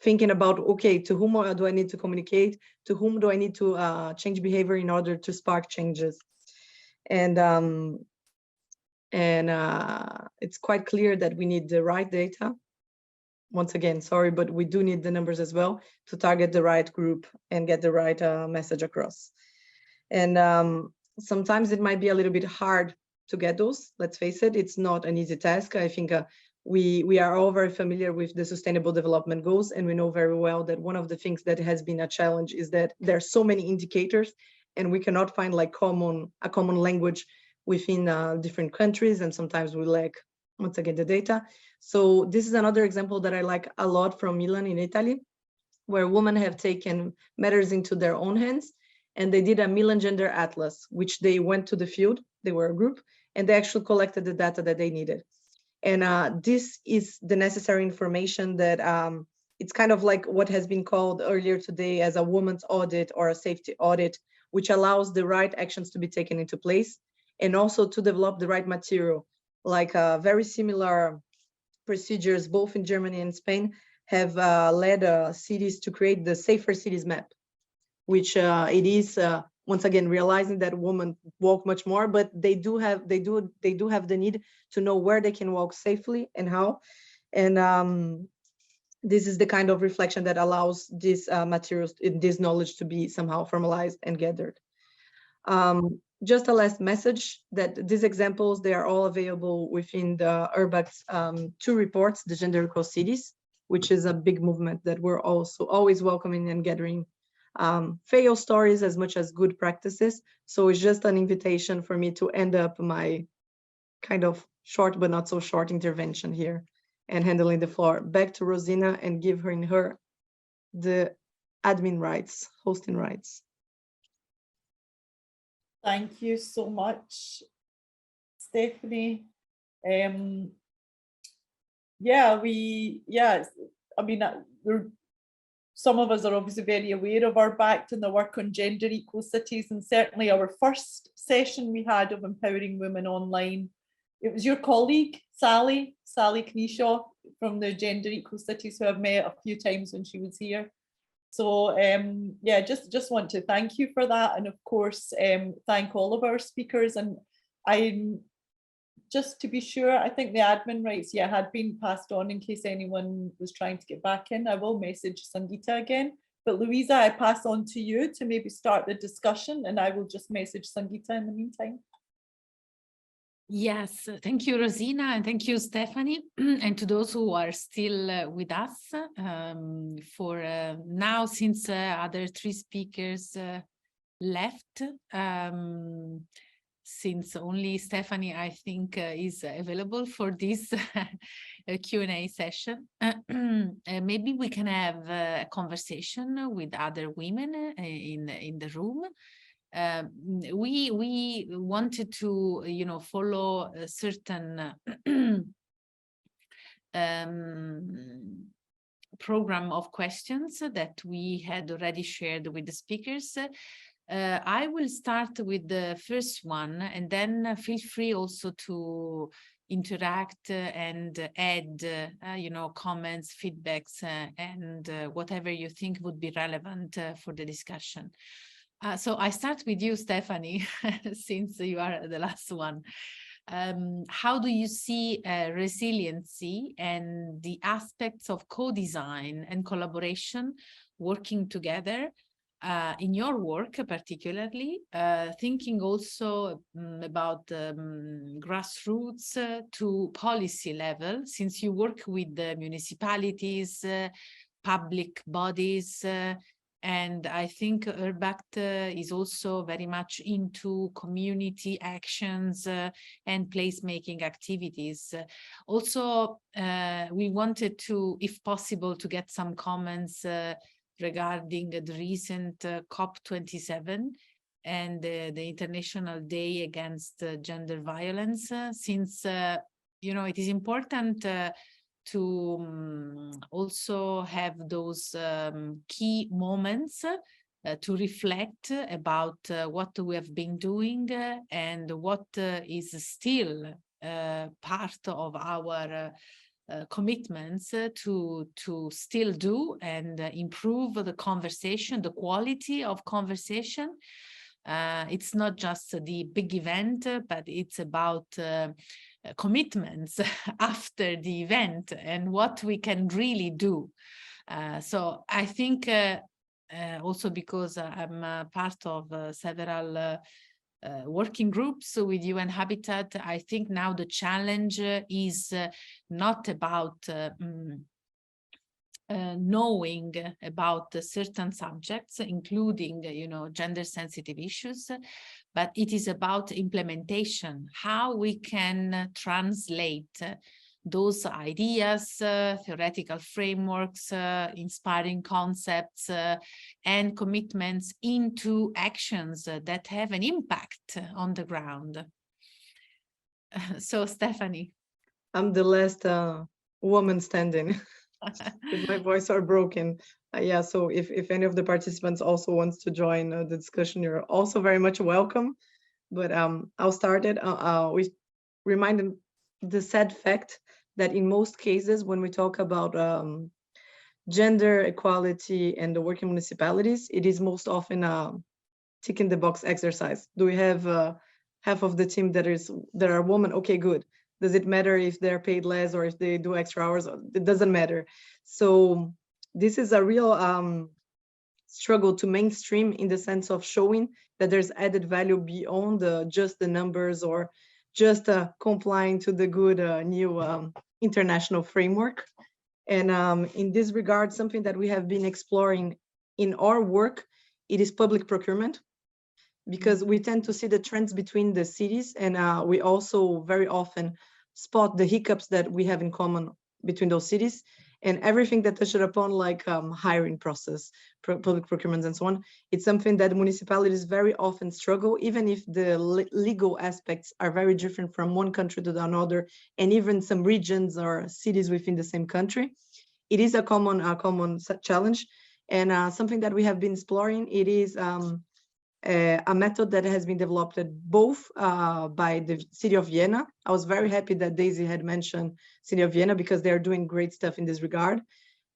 Thinking about, okay, to whom do I need to communicate? To whom do I need to change behavior in order to spark changes? And it's quite clear that we need the right data. Once again, sorry, but we do need the numbers as well to target the right group and get the right message across. And sometimes it might be a little bit hard to get those. Let's face it, it's not an easy task. I think we are all very familiar with the Sustainable Development Goals, and we know very well that one of the things that has been a challenge is that there are so many indicators and we cannot find like a common language within different countries, and sometimes we lack, once again, the data. So this is another example that I like a lot from Milan in Italy, where women have taken matters into their own hands, and they did a Milan Gender Atlas, which they went to the field, they were a group, and they actually collected the data that they needed. And this is the necessary information that it's kind of like what has been called earlier today as a woman's audit or a safety audit, which allows the right actions to be taken into place, and also to develop the right material. Like very similar procedures, both in Germany and Spain, have led cities to create the Safer Cities map, which it is once again realizing that women walk much more, but they do have the need to know where they can walk safely and how. And this is the kind of reflection that allows these materials, this knowledge, to be somehow formalized and gathered. Just a last message that these examples, they are all available within the URBAC's 2 reports, the Gender Equal Cities, which is a big movement that we're also always welcoming and gathering fail stories as much as good practices. So it's just an invitation for me to end up my kind of short but not so short intervention here, and handling the floor back to Rosina and give her the admin rights, hosting rights. Thank you so much, Stephanie. Some of us are obviously very aware of our BACT and the work on gender equal cities, and certainly our first session we had of empowering women online, it was your colleague, Sally Kneeshaw from the Gender Equal Cities, who I've met a few times when she was here. So yeah, just want to thank you for that, and of course thank all of our speakers. And I'm just to be sure, I think the admin rights, yeah, had been passed on in case anyone was trying to get back in. I will message Sangeeta again, but Louisa, I pass on to you to maybe start the discussion, and I will just message Sangeeta in the meantime. Yes, thank you, Rosina, and thank you, Stephanie, and to those who are still with us for now, since other 3 speakers left, since only Stephanie, I think, is available for this Q&A session. Maybe we can have a conversation with other women in the room. We wanted to, follow a certain program of questions that we had already shared with the speakers. I will start with the first one, and then feel free also to interact and add, comments, feedbacks, and whatever you think would be relevant for the discussion. So I start with you, Stephanie, since you are the last one. How do you see resiliency and the aspects of co-design and collaboration working together in your work, particularly, thinking also about grassroots to policy level, since you work with the municipalities, public bodies, and I think URBACT is also very much into community actions and placemaking activities. Also, we wanted to, if possible, to get some comments regarding the recent COP27 and the International Day Against Gender Violence, since, it is important to also have those key moments to reflect about what we have been doing and what is still part of our commitments to still do and improve the conversation, the quality of conversation. It's not just the big event, but it's about commitments after the event and what we can really do. So I think also because I'm part of several working groups with UN Habitat, I think now the challenge is not about knowing about certain subjects, including, gender sensitive issues, but it is about implementation, how we can translate those ideas, theoretical frameworks, inspiring concepts, and commitments into actions that have an impact on the ground. So, Stephanie. I'm the last woman standing. If my voice are broken. Yeah, so if any of the participants also wants to join the discussion, you're also very much welcome. But I'll start it. We reminded the sad fact that in most cases, when we talk about gender equality and the working municipalities, it is most often a tick in the box exercise. Do we have half of the team that are women? Okay, good. Does it matter if they're paid less or if they do extra hours? It doesn't matter. So this is a real struggle to mainstream in the sense of showing that there's added value beyond just the numbers or just complying to the good new international framework. And in this regard, something that we have been exploring in our work, it is public procurement, because we tend to see the trends between the cities, and we also very often spot the hiccups that we have in common between those cities, and everything that touched upon, like hiring process, public procurements and so on. It's something that municipalities very often struggle, even if the legal aspects are very different from one country to another, and even some regions or cities within the same country. It is a common challenge, and something that we have been exploring. It is a method that has been developed both by the city of Vienna. I was very happy that Daisy had mentioned city of Vienna, because they're doing great stuff in this regard,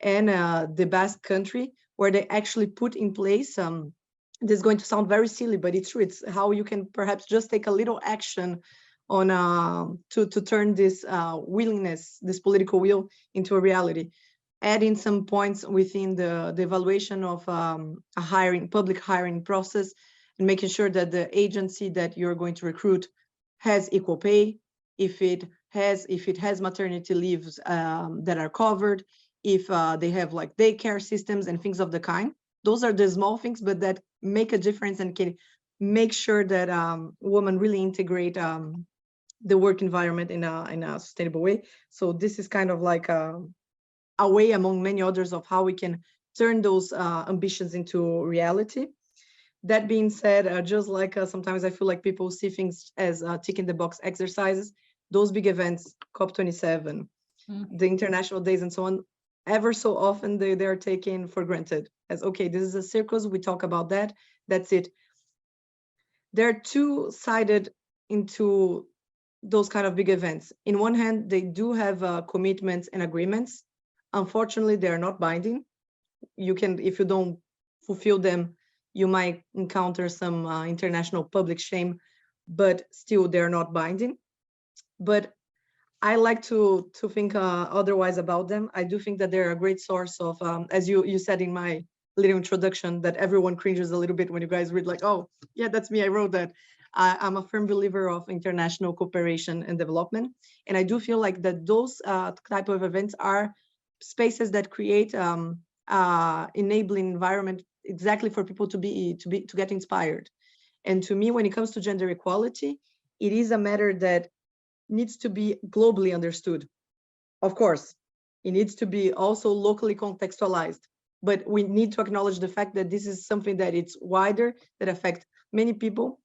and the Basque country, where they actually put in place, this is going to sound very silly, but it's true, it's how you can perhaps just take a little action on to turn this willingness, this political will, into a reality. Adding some points within the evaluation of a public hiring process, and making sure that the agency that you're going to recruit has equal pay, if it has maternity leaves that are covered, if they have like daycare systems and things of the kind. Those are the small things, but that make a difference and can make sure that women really integrate the work environment in a sustainable way. So this is kind of like a way among many others of how we can turn those ambitions into reality. That being said, just like sometimes I feel like people see things as tick in the box exercises, those big events, COP27, the international days and so on, ever so often they are taken for granted as, okay, this is a circus, we talk about that, that's it. They're two-sided into those kind of big events. In one hand, they do have commitments and agreements. Unfortunately, they are not binding. You can, if you don't fulfill them, you might encounter some international public shame, but still they're not binding. But I like to think otherwise about them. I do think that they're a great source of, as you said in my little introduction, that everyone cringes a little bit when you guys read like, oh, yeah, that's me, I wrote that. I'm a firm believer of international cooperation and development. And I do feel like that those type of events are spaces that create enabling environment exactly for people to get inspired. And to me, when it comes to gender equality, it is a matter that needs to be globally understood. Of course, it needs to be also locally contextualized, but we need to acknowledge the fact that this is something that it's wider, that affects many people,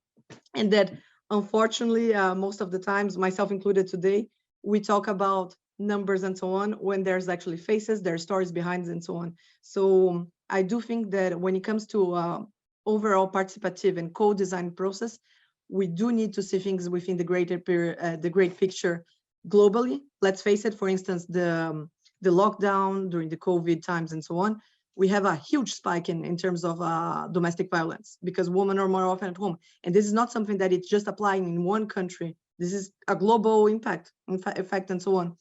and that unfortunately, most of the times, myself included today, we talk about numbers and so on, when there's actually faces, there are stories behind and so on. So I do think that when it comes to overall participative and co-design process, we do need to see things within the great picture globally. Let's face it, for instance, the lockdown during the COVID times and so on, we have a huge spike in terms of domestic violence, because women are more often at home. And this is not something that it's just applying in one country. This is a global impact, effect and so on.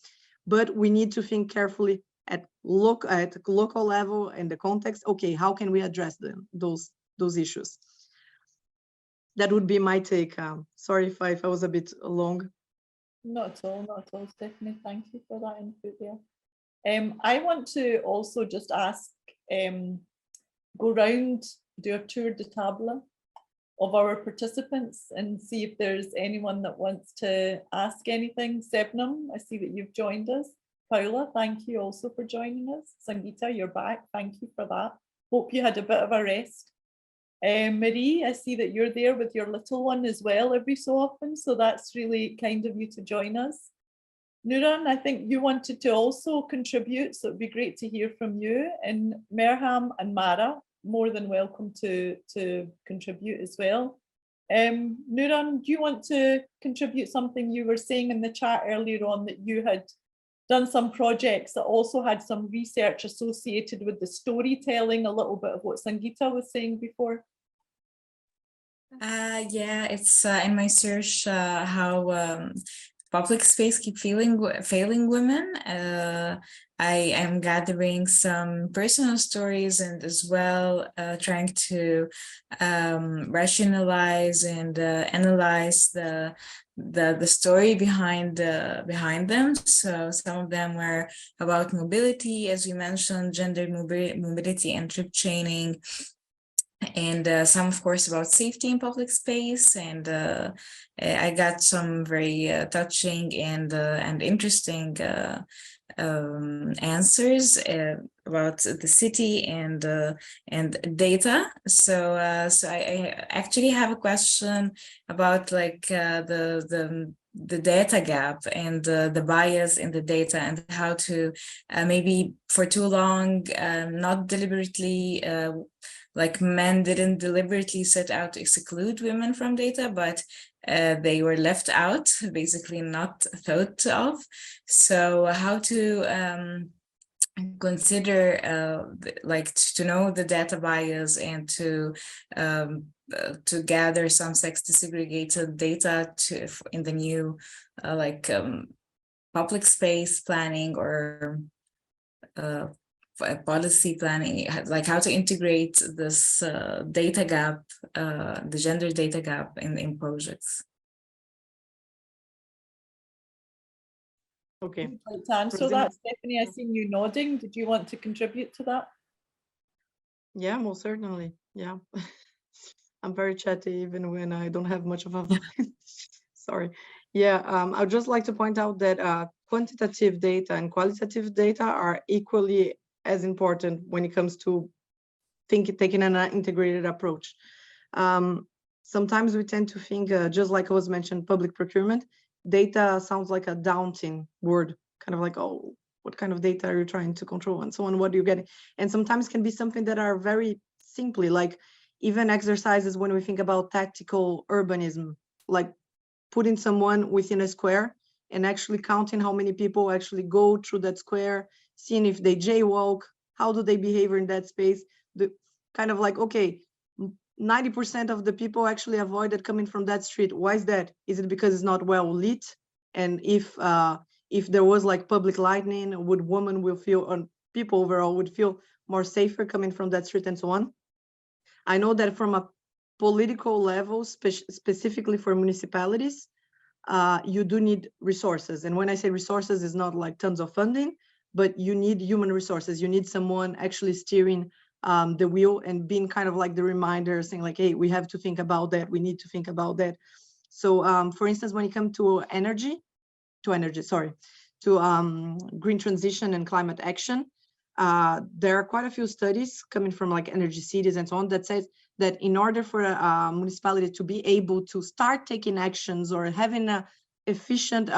But we need to think carefully at local level and the context. Okay, how can we address those issues? That would be my take. Sorry if I was a bit long. Not at all, Stephanie. Thank you for that input there. I want to also just ask, go round, do a tour de table of our participants and see if there's anyone that wants to ask anything. Sebnum, I see that you've joined us. Paula, thank you also for joining us. Sangeeta, you're back. Thank you for that. Hope you had a bit of a rest. Marie, I see that you're there with your little one as well every so often, so that's really kind of you to join us. Nuran, I think you wanted to also contribute, so it'd be great to hear from you. And Merham and Mara, more than welcome to contribute as well. Nuran, do you want to contribute something? You were saying in the chat earlier on that you had done some projects that also had some research associated with the storytelling, a little bit of what Sangeeta was saying before. Yeah, it's in my search how public space keep failing women. I am gathering some personal stories and as well trying to rationalize and analyze the story behind them. So some of them were about mobility, as we mentioned, gender mobility and trip chaining. And some, of course, about safety in public space. And I got some very touching and interesting answers about the city and data. So I actually have a question about like the data gap and the bias in the data and how to maybe for too long not deliberately like men didn't deliberately set out to exclude women from data, but they were left out, basically not thought of. So how to consider like to know the data bias and to gather some sex desegregated data in the new public space planning or policy planning, like how to integrate this data gap, the gender data gap in projects. Okay. To answer that, Stephanie, I seen you nodding. Did you want to contribute to that? Yeah, most certainly. Yeah. I'm very chatty even when I don't have much of a voice. Sorry. Yeah, I'd just like to point out that quantitative data and qualitative data are equally as important when it comes to taking an integrated approach. Sometimes we tend to think, just like I was mentioned, public procurement, data sounds like a daunting word, kind of like, oh, what kind of data are you trying to control and so on, what do you get? And sometimes can be something that are very simply, like even exercises when we think about tactical urbanism, like putting someone within a square and actually counting how many people actually go through that square, seeing if they jaywalk, how do they behave in that space, the kind of like, okay, 90% of the people actually avoided coming from that street. Why is that? Is it because it's not well lit? And if there was like public lighting, would women will feel, or people overall would feel more safer coming from that street and so on? I know that from a political level, specifically for municipalities, you do need resources. And when I say resources, it's not like tons of funding, but you need human resources. You need someone actually steering the wheel and being kind of like the reminder, saying like, hey, we have to think about that. We need to think about that. So for instance, when it comes to green transition and climate action, there are quite a few studies coming from like energy cities and so on that says that in order for a municipality to be able to start taking actions or having an efficient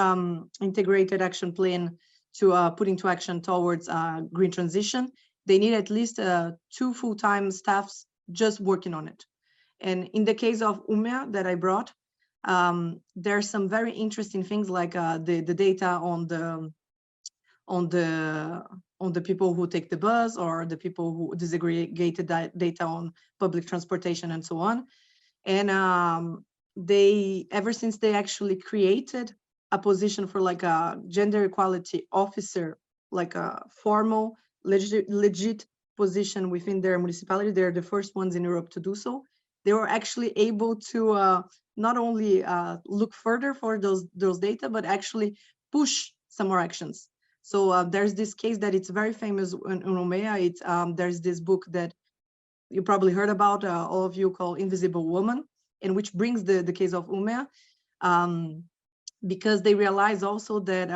integrated action plan to put into action towards green transition, they need at least 2 full-time staffs just working on it. And in the case of Umea that I brought, there are some very interesting things like the data on the people who take the bus or the people who disaggregated that data on public transportation and so on. And they, ever since they actually created a position for like a gender equality officer, like a formal, legit position within their municipality, they're the first ones in Europe to do so. They were actually able to not only look further for those data, but actually push some more actions. So there's this case that it's very famous in Umea. It's there's this book that you probably heard about, all of you, called Invisible Woman, in which brings the case of Umea, because they realize also that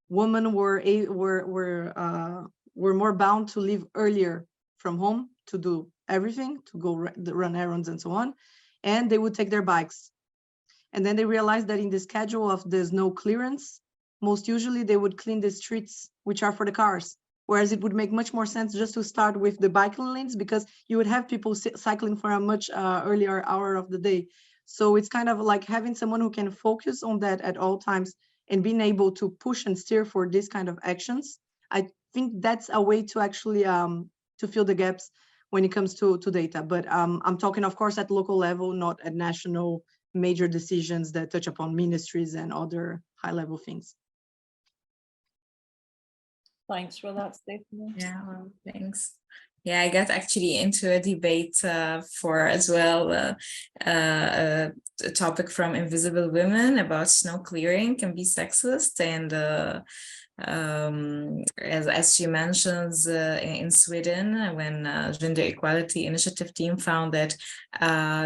women were more bound to leave earlier from home to do everything, to go run errands and so on, and they would take their bikes. And then they realized that in the schedule of the snow clearance, most usually they would clean the streets, which are for the cars. Whereas it would make much more sense just to start with the biking lanes, because you would have people cycling for a much earlier hour of the day. So it's kind of like having someone who can focus on that at all times and being able to push and steer for this kind of actions. I think that's a way to actually to fill the gaps when it comes to data. But I'm talking, of course, at local level, not at national major decisions that touch upon ministries and other high-level things. Thanks for that, Stephanie. Yeah, well, thanks. Yeah, I got actually into a debate for as well a topic from Invisible Women about snow clearing can be sexist, and as she mentions, in Sweden, when Gender Equality Initiative team found that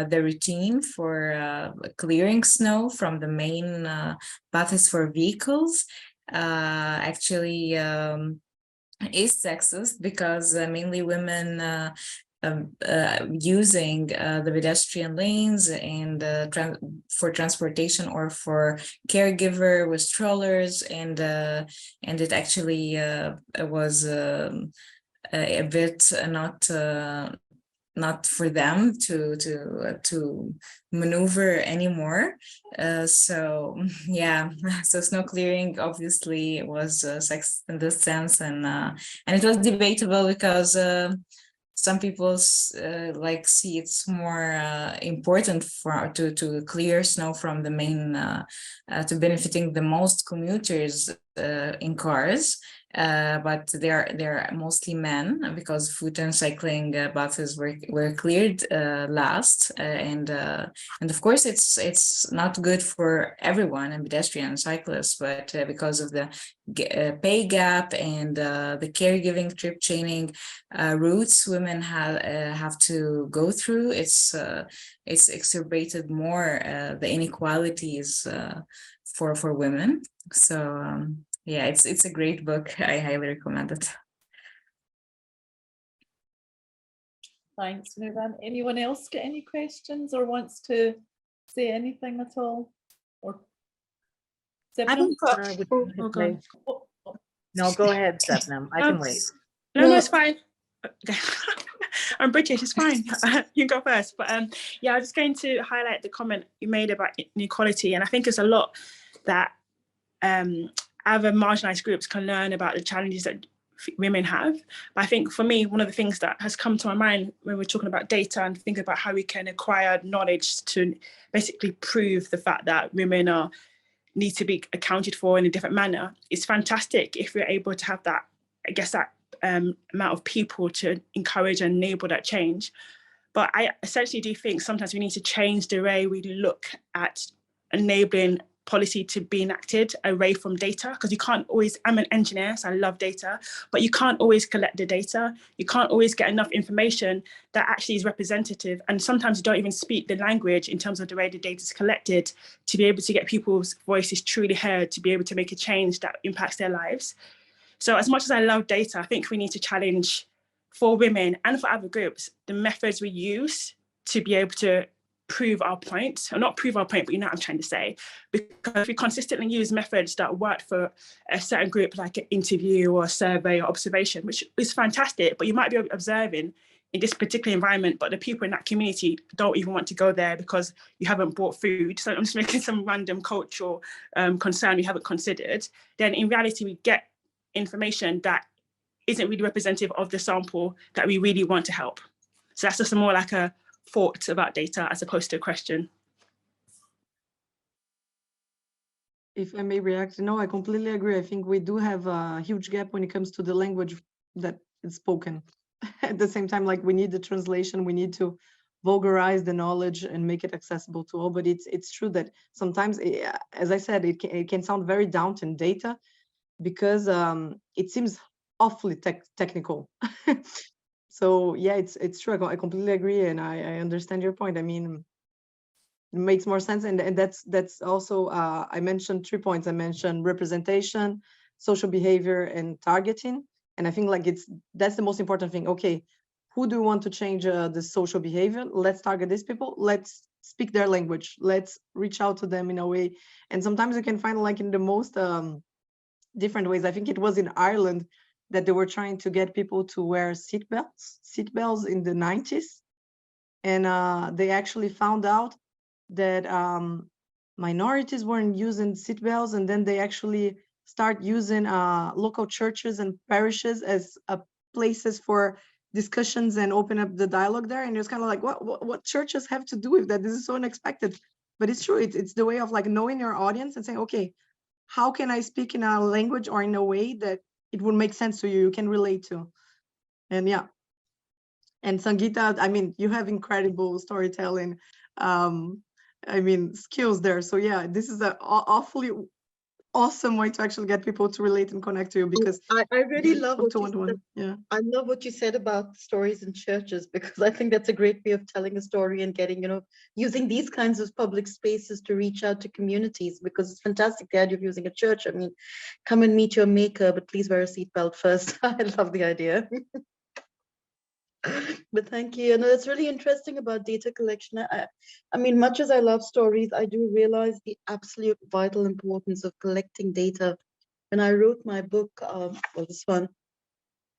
the routine for clearing snow from the main paths for vehicles actually is sexist, because mainly women using the pedestrian lanes and for transportation or for caregiver with strollers, and it actually was a bit not for them to maneuver anymore. So yeah, so snow clearing obviously was sexist in this sense, and it was debatable because some people like see it's more important to clear snow from the main to benefiting the most commuters in cars. But they're mostly men, because foot and cycling buses were cleared last, and of course it's not good for everyone, and pedestrians and cyclists, but because of the pay gap and the caregiving trip chaining routes women have to go through, it's exacerbated more the inequalities for women. So yeah, it's a great book. I highly recommend it. Thanks, Nuvan. Anyone else get any questions or wants to say anything at all? Or Sebnam? Okay. No, go ahead, Sebnam. I can wait. No, it's fine. I'm British, it's fine. You go first. But yeah, I'm just going to highlight the comment you made about inequality. And I think it's a lot that other marginalized groups can learn about the challenges that women have. But I think for me, one of the things that has come to my mind when we're talking about data and thinking about how we can acquire knowledge to basically prove the fact that women need to be accounted for in a different manner, it's fantastic if we're able to have that, I guess, that amount of people to encourage and enable that change. But I essentially do think sometimes we need to change the way we look at enabling policy to be enacted away from data, because you can't always, I'm an engineer, so I love data, but you can't always collect the data. You can't always get enough information that actually is representative. And sometimes you don't even speak the language in terms of the way the data is collected to be able to get people's voices truly heard, to be able to make a change that impacts their lives. So as much as I love data, I think we need to challenge, for women and for other groups, the methods we use to be able to prove our point, or not prove our point, but you know what I'm trying to say. Because if we consistently use methods that work for a certain group, like an interview or a survey or observation, which is fantastic, but you might be observing in this particular environment, but the people in that community don't even want to go there because you haven't bought food. So I'm just making some random cultural concern we haven't considered. Then in reality, we get information that isn't really representative of the sample that we really want to help. So that's just more like a thought about data as opposed to a question. If I may react, no, I completely agree. I think we do have a huge gap when it comes to the language that is spoken. At the same time, like, we need the translation, we need to vulgarize the knowledge and make it accessible to all. But it's true that sometimes, as I said, it can sound very daunting. Data because it seems awfully technical. So yeah, it's true. I completely agree, and I understand your point. I mean, it makes more sense, and that's also I mentioned 3 points. I mentioned representation, social behavior, and targeting. And I think like that's the most important thing. Okay, who do we want to change the social behavior? Let's target these people. Let's speak their language. Let's reach out to them in a way. And sometimes you can find like in the most different ways. I think it was in Ireland that they were trying to get people to wear seatbelts in the 90s. And they actually found out that minorities weren't using seatbelts, and then they actually start using local churches and parishes as places for discussions and open up the dialogue there. And it's kind of like, what churches have to do with that? This is so unexpected, but it's true. It's the way of like knowing your audience and saying, okay, how can I speak in a language or in a way that it would make sense to you, you can relate to. And yeah. And Sangeeta, I mean, you have incredible storytelling, I mean, skills there. So yeah, this is an awfully awesome way to actually get people to relate and connect to you, because I really love what you said. Yeah. I love what you said about stories in churches, because I think that's a great way of telling a story and getting, using these kinds of public spaces to reach out to communities, because it's fantastic, the idea of using a church. I mean, come and meet your maker, but please wear a seatbelt first. I love the idea. But thank you. It's really interesting about data collection. I mean, much as I love stories, I do realize the absolute vital importance of collecting data. When I wrote my book, this one,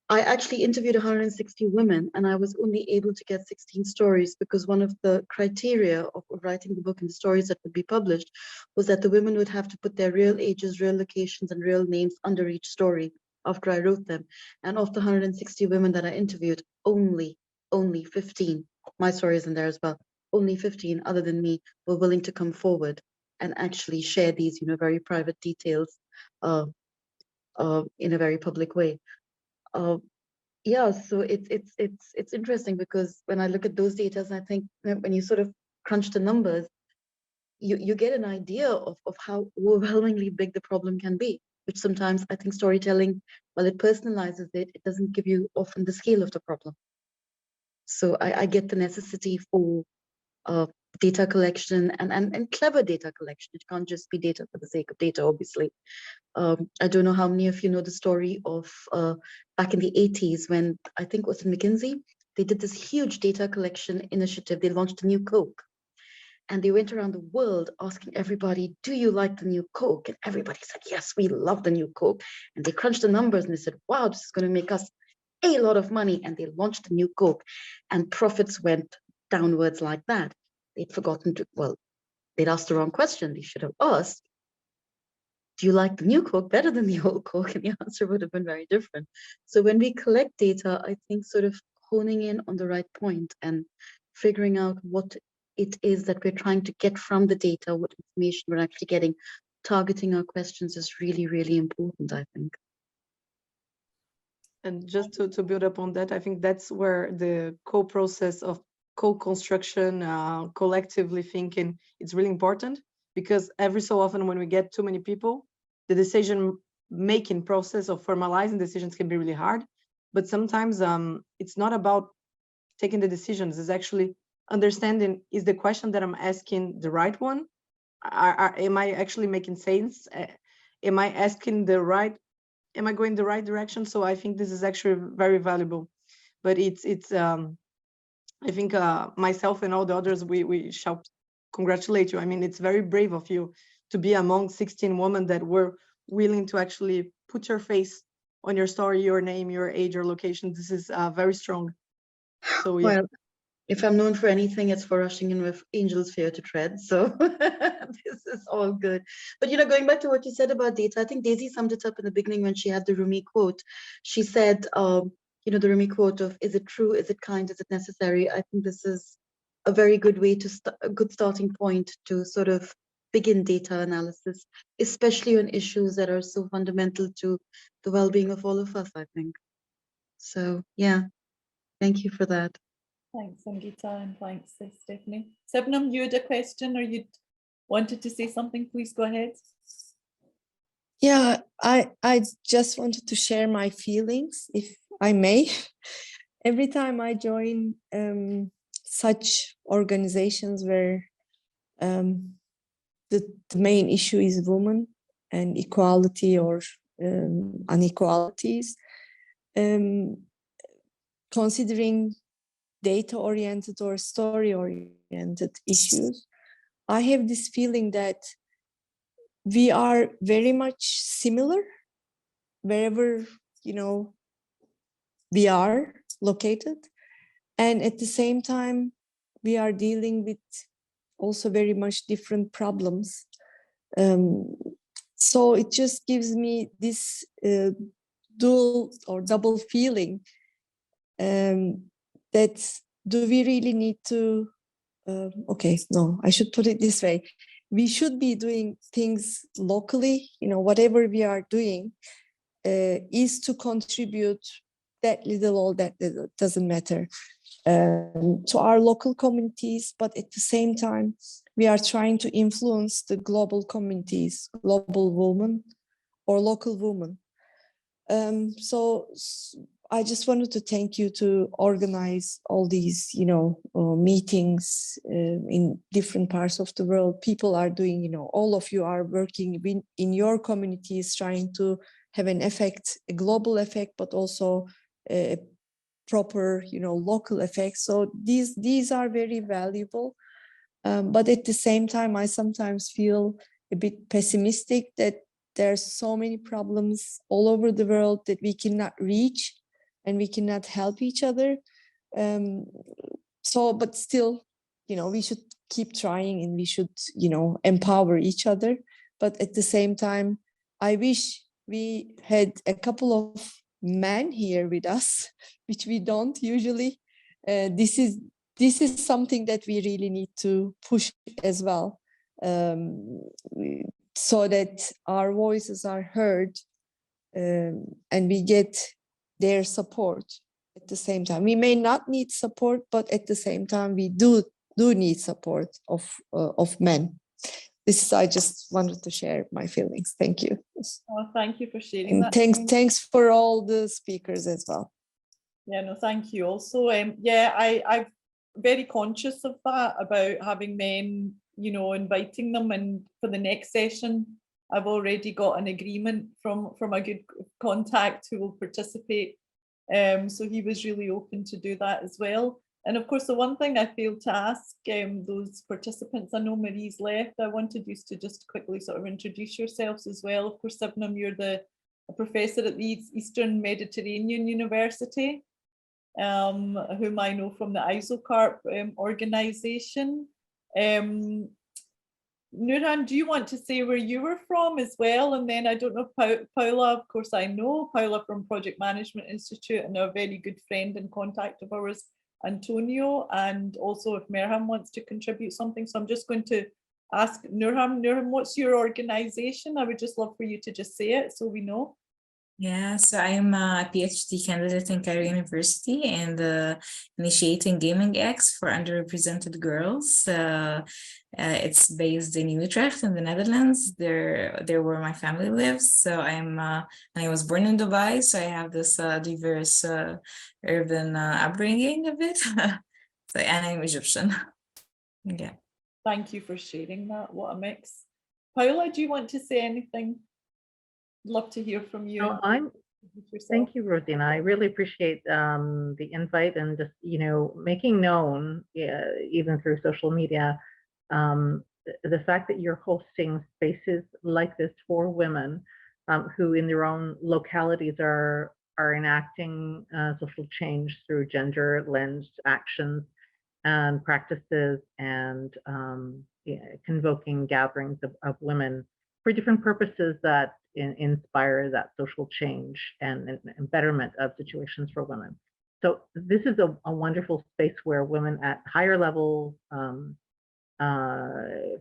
I actually interviewed 160 women, and I was only able to get 16 stories, because one of the criteria of writing the book and the stories that would be published was that the women would have to put their real ages, real locations, and real names under each story after I wrote them. And of the 160 women that I interviewed, only 15, my story is in there as well, only 15 other than me were willing to come forward and actually share these, very private details in a very public way. Yeah, so it's interesting, because when I look at those data, I think when you sort of crunch the numbers, you get an idea of how overwhelmingly big the problem can be, which sometimes I think storytelling, while it personalizes it, it doesn't give you often the scale of the problem. So I get the necessity for data collection and clever data collection. It can't just be data for the sake of data, obviously. I don't know how many of you know the story of back in the 80s, when I think it was McKinsey, they did this huge data collection initiative. They launched a new Coke, and they went around the world asking everybody, do you like the new Coke? And everybody said, yes, we love the new Coke. And they crunched the numbers and they said, wow, this is going to make us a lot of money. And they launched the new Coke, and profits went downwards like that. They'd forgotten to, they'd asked the wrong question. They should have asked, do you like the new Coke better than the old Coke? And the answer would have been very different. So when we collect data, I think sort of honing in on the right point and figuring out what it is that we're trying to get from the data, what information we're actually getting, targeting our questions is really, really important, I think. And just to build up on that, I think that's where the co-process of co-construction, collectively thinking, it's really important, because every so often when we get too many people, the decision-making process of formalizing decisions can be really hard. But sometimes it's not about taking the decisions, it's actually understanding, is the question that I'm asking the right one? Am I actually making sense? Am I asking the right, am I going the right direction? So I think this is actually very valuable. But it's I think myself and all the others, we shall congratulate you. I mean, it's very brave of you to be among 16 women that were willing to actually put your face on your story, your name, your age, your location. This is very strong. So yeah. Well, if I'm known for anything, it's for rushing in with angels fear to tread. So this is all good. But, going back to what you said about data, I think Daisy summed it up in the beginning when she had the Rumi quote. She said, the Rumi quote of, is it true? Is it kind? Is it necessary? I think this is a very good way to a good starting point to sort of begin data analysis, especially on issues that are so fundamental to the well-being of all of us, I think. So, yeah, thank you for that. Thanks, Sangeeta, and thanks, Stephanie. Sebnam, you had a question, or you wanted to say something? Please go ahead. Yeah, I just wanted to share my feelings, if I may. Every time I join such organizations where the main issue is women and equality or inequalities, considering data-oriented or story-oriented issues, I have this feeling that we are very much similar wherever, we are located. And at the same time, we are dealing with also very much different problems. So it just gives me this dual or double feeling that do we really need to, okay, no, I should put it this way. We should be doing things locally, whatever we are doing is to contribute that little or that little, doesn't matter, to our local communities, but at the same time, we are trying to influence the global communities, global women or local women. So I just wanted to thank you to organize all these, meetings in different parts of the world. People are doing, all of you are working in your communities, trying to have an effect, a global effect, but also a proper, local effect. So these are very valuable. But at the same time, I sometimes feel a bit pessimistic that there's so many problems all over the world that we cannot reach and we cannot help each other. But still, we should keep trying and we should, empower each other. But at the same time, I wish we had a couple of men here with us, which we don't usually. This is something that we really need to push as well, so that our voices are heard and we get their support at the same time. We may not need support, but at the same time, we do need support of men. I just wanted to share my feelings. Thank you. Oh, thank you for sharing And that. thanks for all the speakers as well. Yeah, no, thank you also. I'm very conscious of that, about having men, inviting them. And for the next session, I've already got an agreement from a good contact who will participate. So he was really open to do that as well. And of course, the one thing I failed to ask those participants, I know Marie's left, I wanted you to just quickly sort of introduce yourselves as well. Of course, Sibnam, you're a professor at the Eastern Mediterranean University, whom I know from the ISOCARP organization. Nurhan, do you want to say where you were from as well? And then I don't know, Paula, of course I know Paula from Project Management Institute, and a very good friend and contact of ours, Antonio, and also if Merham wants to contribute something. So I'm just going to ask Nurhan, what's your organization? I would just love for you to just say it so we know. Yeah, so I'm a PhD candidate in Cairo University and initiating Gaming X for underrepresented girls. It's based in Utrecht in the Netherlands. There where my family lives. So and I was born in Dubai, so I have this diverse urban upbringing a bit. And I'm Egyptian. Yeah. Thank you for sharing that. What a mix. Paula, do you want to say anything? Love to hear from you. Thank you, Rosina. I really appreciate the invite and just, making known, even through social media, the fact that you're hosting spaces like this for women who in their own localities are enacting social change through gender lensed actions and practices, and convoking gatherings of women for different purposes that inspire that social change and betterment of situations for women. So this is a wonderful space where women at higher level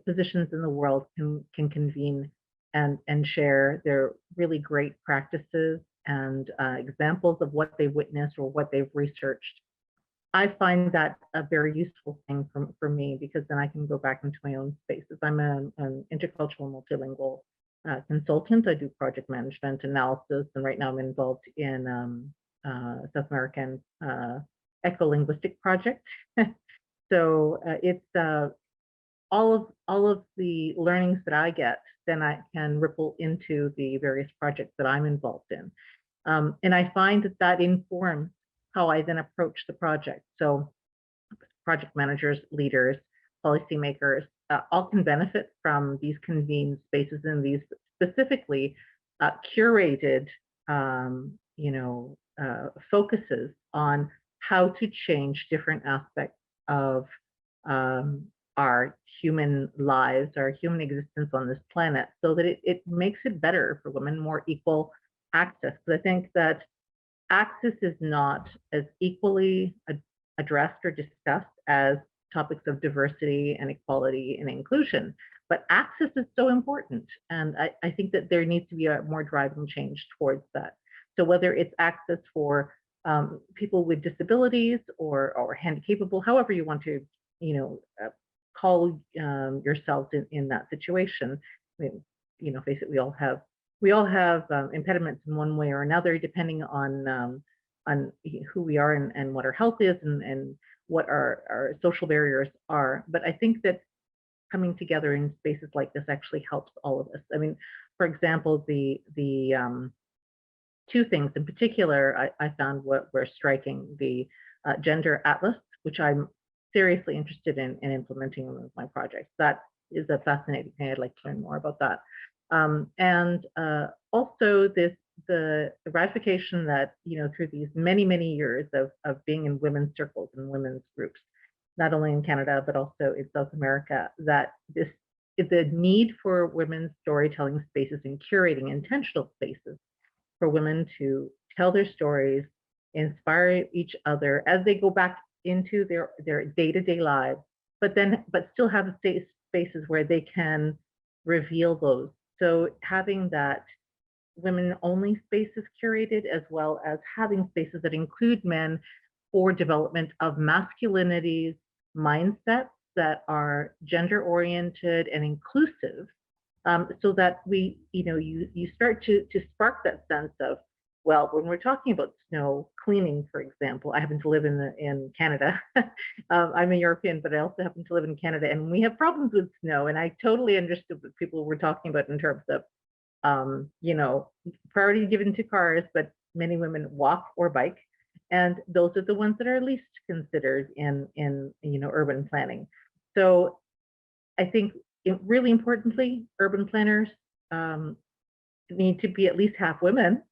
positions in the world can convene and share their really great practices and examples of what they've witnessed or what they've researched. I find that a very useful thing for me, because then I can go back into my own spaces. I'm an intercultural multilingual consultant. I do project management analysis, and right now I'm involved in South American eco-linguistic project. So it's all of the learnings that I get, then I can ripple into the various projects that I'm involved in. And I find that that informs how I then approach the project. So project managers, leaders, policymakers, all can benefit from these convened spaces and these specifically curated, focuses on how to change different aspects of our human lives, our human existence on this planet, so that it makes it better for women, more equal access. Because I think that access is not as equally addressed or discussed as topics of diversity and equality and inclusion, but access is so important. And I think that there needs to be a more driving change towards that. So whether it's access for people with disabilities or handicapable, however you want to, call yourselves in that situation. I mean, face it, we all have impediments in one way or another, depending on who we are and what our health is and what our social barriers are. But I think that coming together in spaces like this actually helps all of us. I mean, for example, the two things in particular I found were striking: the gender atlas, which I'm seriously interested in implementing in my projects. That is a fascinating thing. I'd like to learn more about that. And also the ratification that, through these many years of being in women's circles and women's groups, not only in Canada, but also in South America, that this is the need for women's storytelling spaces and curating intentional spaces for women to tell their stories, inspire each other as they go back into their day-to-day lives, but still have spaces where they can reveal those. So having that women-only spaces curated, as well as having spaces that include men for development of masculinities, mindsets that are gender-oriented and inclusive, so that you start to spark that sense of, well, when we're talking about snow cleaning, for example, I happen to live in Canada. I'm a European, but I also happen to live in Canada, and we have problems with snow. And I totally understood what people were talking about in terms of, priority given to cars, but many women walk or bike, and those are the ones that are least considered in urban planning. So I think really importantly, urban planners need to be at least half women,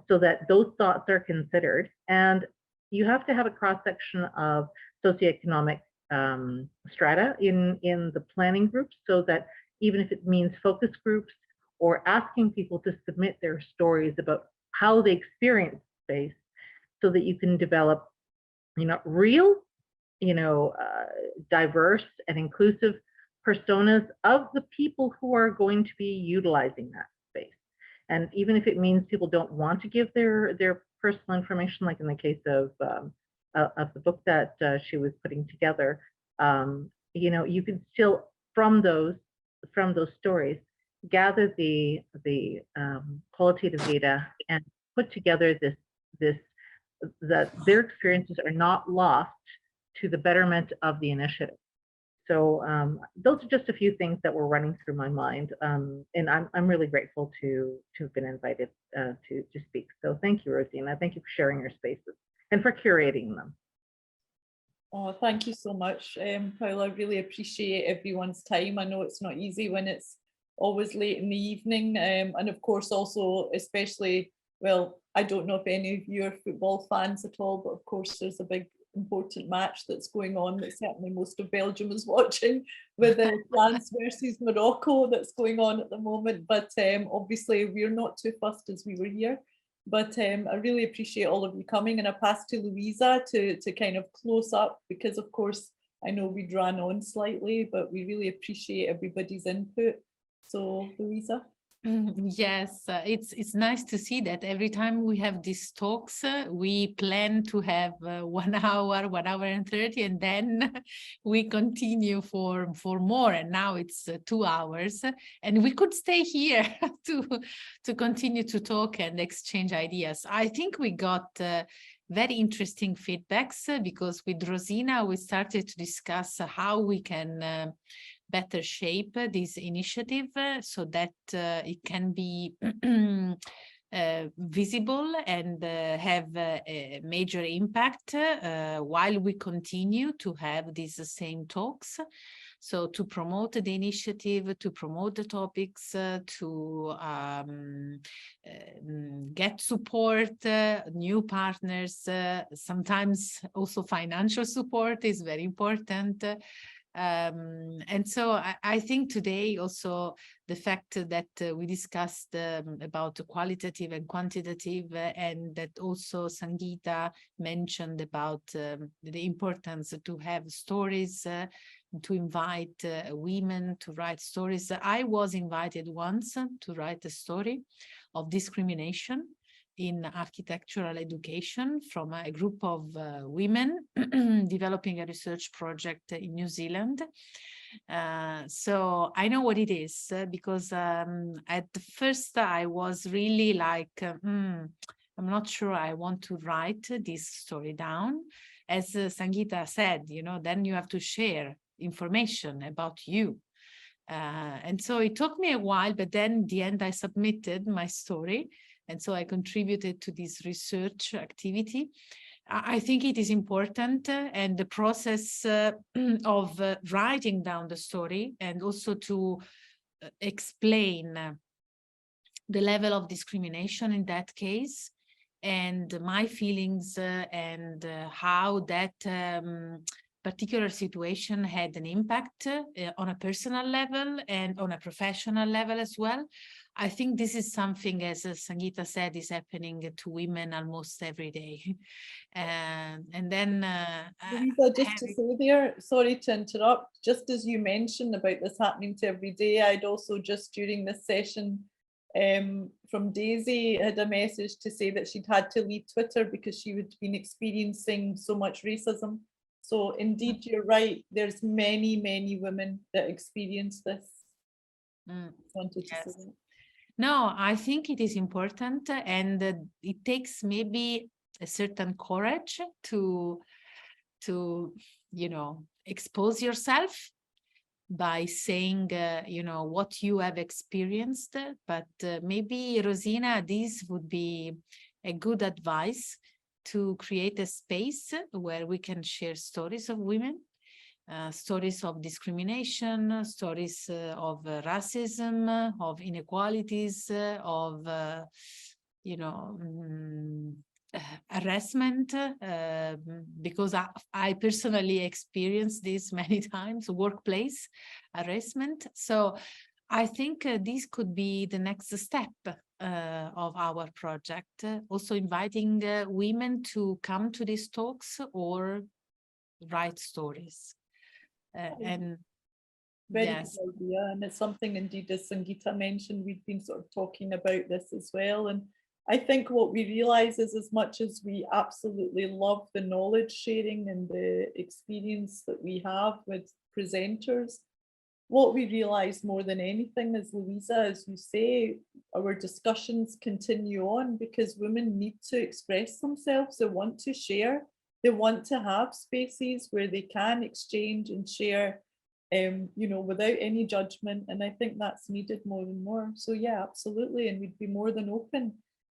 so that those thoughts are considered. And you have to have a cross-section of socioeconomic strata in the planning groups, so that even if it means focus groups or asking people to submit their stories about how they experience space, so that you can develop, real, diverse and inclusive personas of the people who are going to be utilizing that space. And even if it means people don't want to give their personal information, like in the case of the book that she was putting together, you can still from those stories gather the qualitative data and put together that their experiences are not lost to the betterment of the initiative. So those are just a few things that were running through my mind, and I'm really grateful to have been invited to speak. So thank you, Rosina. Thank you for sharing your spaces and for curating them. Oh, thank you so much, Paula. I really appreciate everyone's time. I know it's not easy when it's always late in the evening, and of course also especially, well, I don't know if any of you are football fans at all, but of course there's a big important match that's going on that certainly most of Belgium is watching, with France versus Morocco that's going on at the moment. But obviously we're not too fussed as we were here. But I really appreciate all of you coming, and I pass to Louisa to kind of close up, because of course I know we'd ran on slightly, but we really appreciate everybody's input. So Louisa. Yes, it's nice to see that every time we have these talks, we plan to have 1 hour, 1 hour and 30, and then we continue for more. And now it's 2 hours, and we could stay here to continue to talk and exchange ideas. I think we got very interesting feedbacks because with Rosina, we started to discuss how we can better shape this initiative so that it can be visible and have a major impact while we continue to have these same talks. So to promote the initiative, to promote the topics, to get support, new partners, sometimes also financial support is very important. And so I think today also the fact that we discussed about qualitative and quantitative and that also Sangeeta mentioned about the importance to have stories, to invite women to write stories. I was invited once to write a story of discrimination in architectural education from a group of women developing a research project in New Zealand. So I know what it is because at first I was really like, I'm not sure I want to write this story down. As Sangeeta said, you know, then you have to share information about you. And so it took me a while, but then in the end I submitted my story. And so I contributed to this research activity. I think it is important and the process of writing down the story and also to explain the level of discrimination in that case and my feelings and how that particular situation had an impact on a personal level and on a professional level as well. I think this is something, as Sangeeta said, is happening to women almost every day. And then Louisa, just to say there, sorry to interrupt, just as you mentioned about this happening to every day, I'd also just during this session from Daisy had a message to say that she'd had to leave Twitter because she had been experiencing so much racism. So indeed, you're right. There's many, many women that experience this. Wanted to say that. No, I think it is important and it takes maybe a certain courage to you know, expose yourself by saying, you know, what you have experienced. But maybe, Rosina, this would be a good advice to create a space where we can share stories of women, stories of discrimination, stories of racism, of inequalities, of, you know, harassment, because I personally experienced this many times, workplace harassment. So I think this could be the next step of our project, also inviting women to come to these talks or write stories. And very yes, good idea, and it's something indeed, as Sangeeta mentioned, we've been sort of talking about this as well. And I think what we realize is, as much as we absolutely love the knowledge sharing and the experience that we have with presenters, what we realize more than anything is, Louisa, as you say, our discussions continue on because women need to express themselves. They want to share. They want to have spaces where they can exchange and share, you know, without any judgment. And I think that's needed more and more. So yeah, absolutely. And we'd be more than open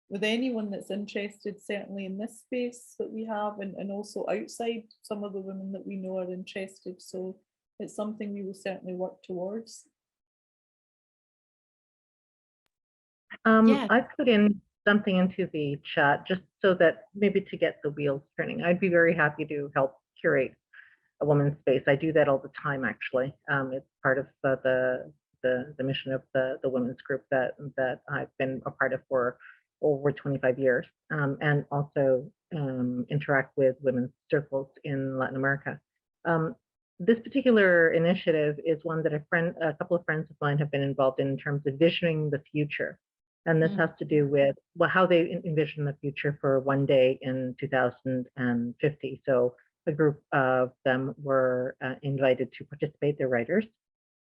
with anyone that's interested, certainly in this space that we have, and also outside, some of the women that we know are interested. So it's something we will certainly work towards. yeah. I put in something into the chat just so that maybe to get the wheels turning. I'd be very happy to help curate a woman's space. I do that all the time, actually. It's part of the mission of the women's group that I've been a part of for over 25 years, and also interact with women's circles in Latin America. this particular initiative is one that a couple of friends of mine have been involved in terms of visioning the future. And this has to do with how they envision the future for one day in 2050. So a group of them were invited to participate, they're writers,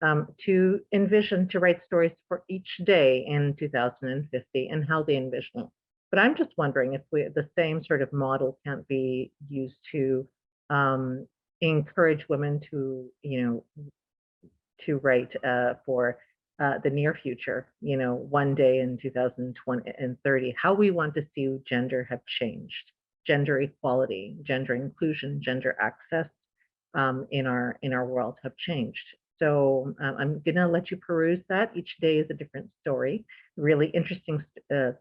to envision, to write stories for each day in 2050 and how they envision it. But I'm just wondering if the same sort of model can't be used to encourage women to, to write for the near future, one day in 2020 and 30, how we want to see gender have changed, gender equality, gender inclusion, gender access in our world have changed. So I'm gonna let you peruse that. Each day is a different story, really interesting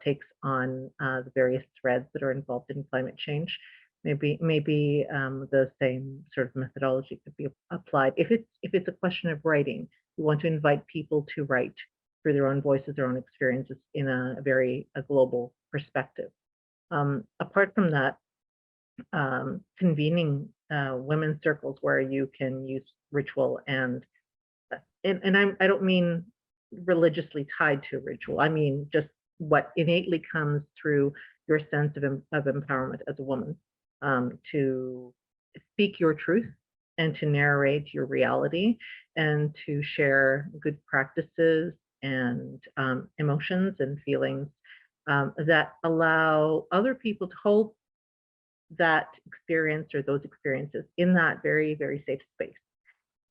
takes on the various threads that are involved in climate change. Maybe the same sort of methodology could be applied. If it's a question of writing, we want to invite people to write through their own voices, their own experiences in a very global perspective. Apart from that, convening women's circles where you can use ritual and I don't mean religiously tied to ritual. I mean just what innately comes through your sense of empowerment as a woman, to speak your truth and to narrate your reality and to share good practices and emotions and feelings that allow other people to hold that experience or those experiences in that very, very safe space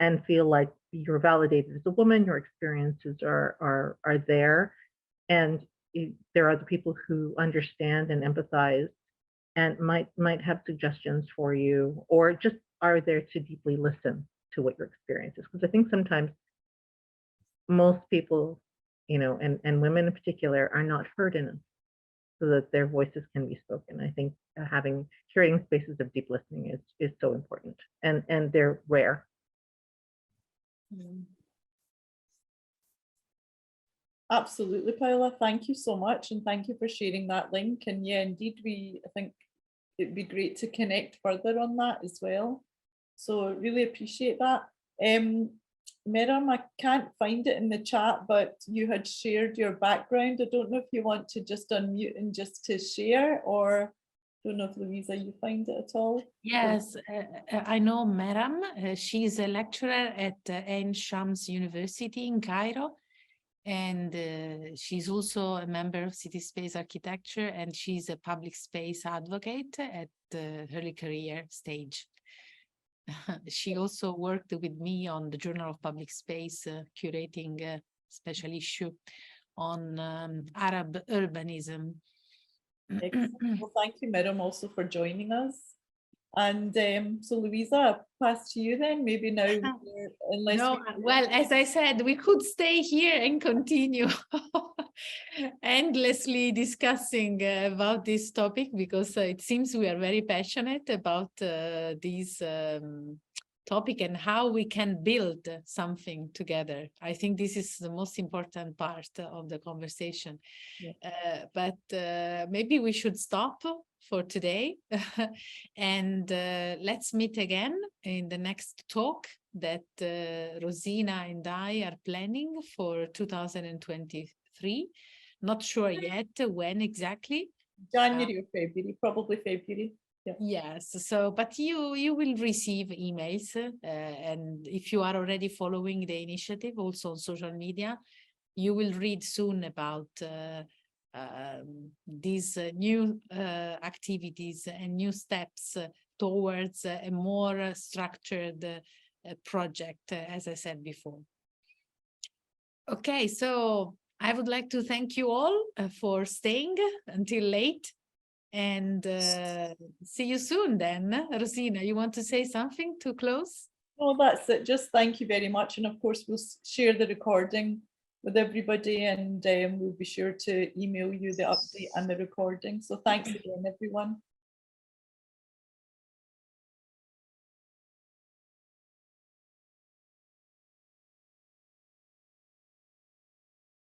and feel like you're validated as a woman, your experiences are there, and there are other people who understand and empathize and might have suggestions for you, or just are there to deeply listen to what your experience is. Because I think sometimes most people, and women in particular, are not heard enough so that their voices can be spoken. I think creating spaces of deep listening is so important, and they're rare. Absolutely, Paula. Thank you so much, and thank you for sharing that link. And yeah, indeed, I think it'd be great to connect further on that as well. So really appreciate that. Miriam, I can't find it in the chat, but you had shared your background. I don't know if you want to just unmute and just to share, or I don't know if Louisa, you find it at all? Yes, I know Meram. She's a lecturer at Ain Shams University in Cairo. And she's also a member of City Space Architecture, and she's a public space advocate at the early career stage. She also worked with me on the Journal of Public Space, curating a special issue on Arab urbanism. Well, thank you, Miriam, also for joining us. And so Louisa, I'll pass to you then, maybe now, unless well, as I said, we could stay here and continue endlessly discussing about this topic, because it seems we are very passionate about this topic and how we can build something together. I think this is the most important part of the conversation. Yeah. But maybe we should stop for today and let's meet again in the next talk that Rosina and I are planning for 2023. Not sure yet when exactly. January or February, probably February. Yeah. Yes, so but you will receive emails, and if you are already following the initiative also on social media, you will read soon about these new activities and new steps towards a more structured project, as I said before. Okay, so I would like to thank you all for staying until late. And see you soon then. Rosina, you want to say something to close? No, that's it. Just thank you very much. And of course, we'll share the recording with everybody, and we'll be sure to email you the update and the recording. So thanks again, everyone.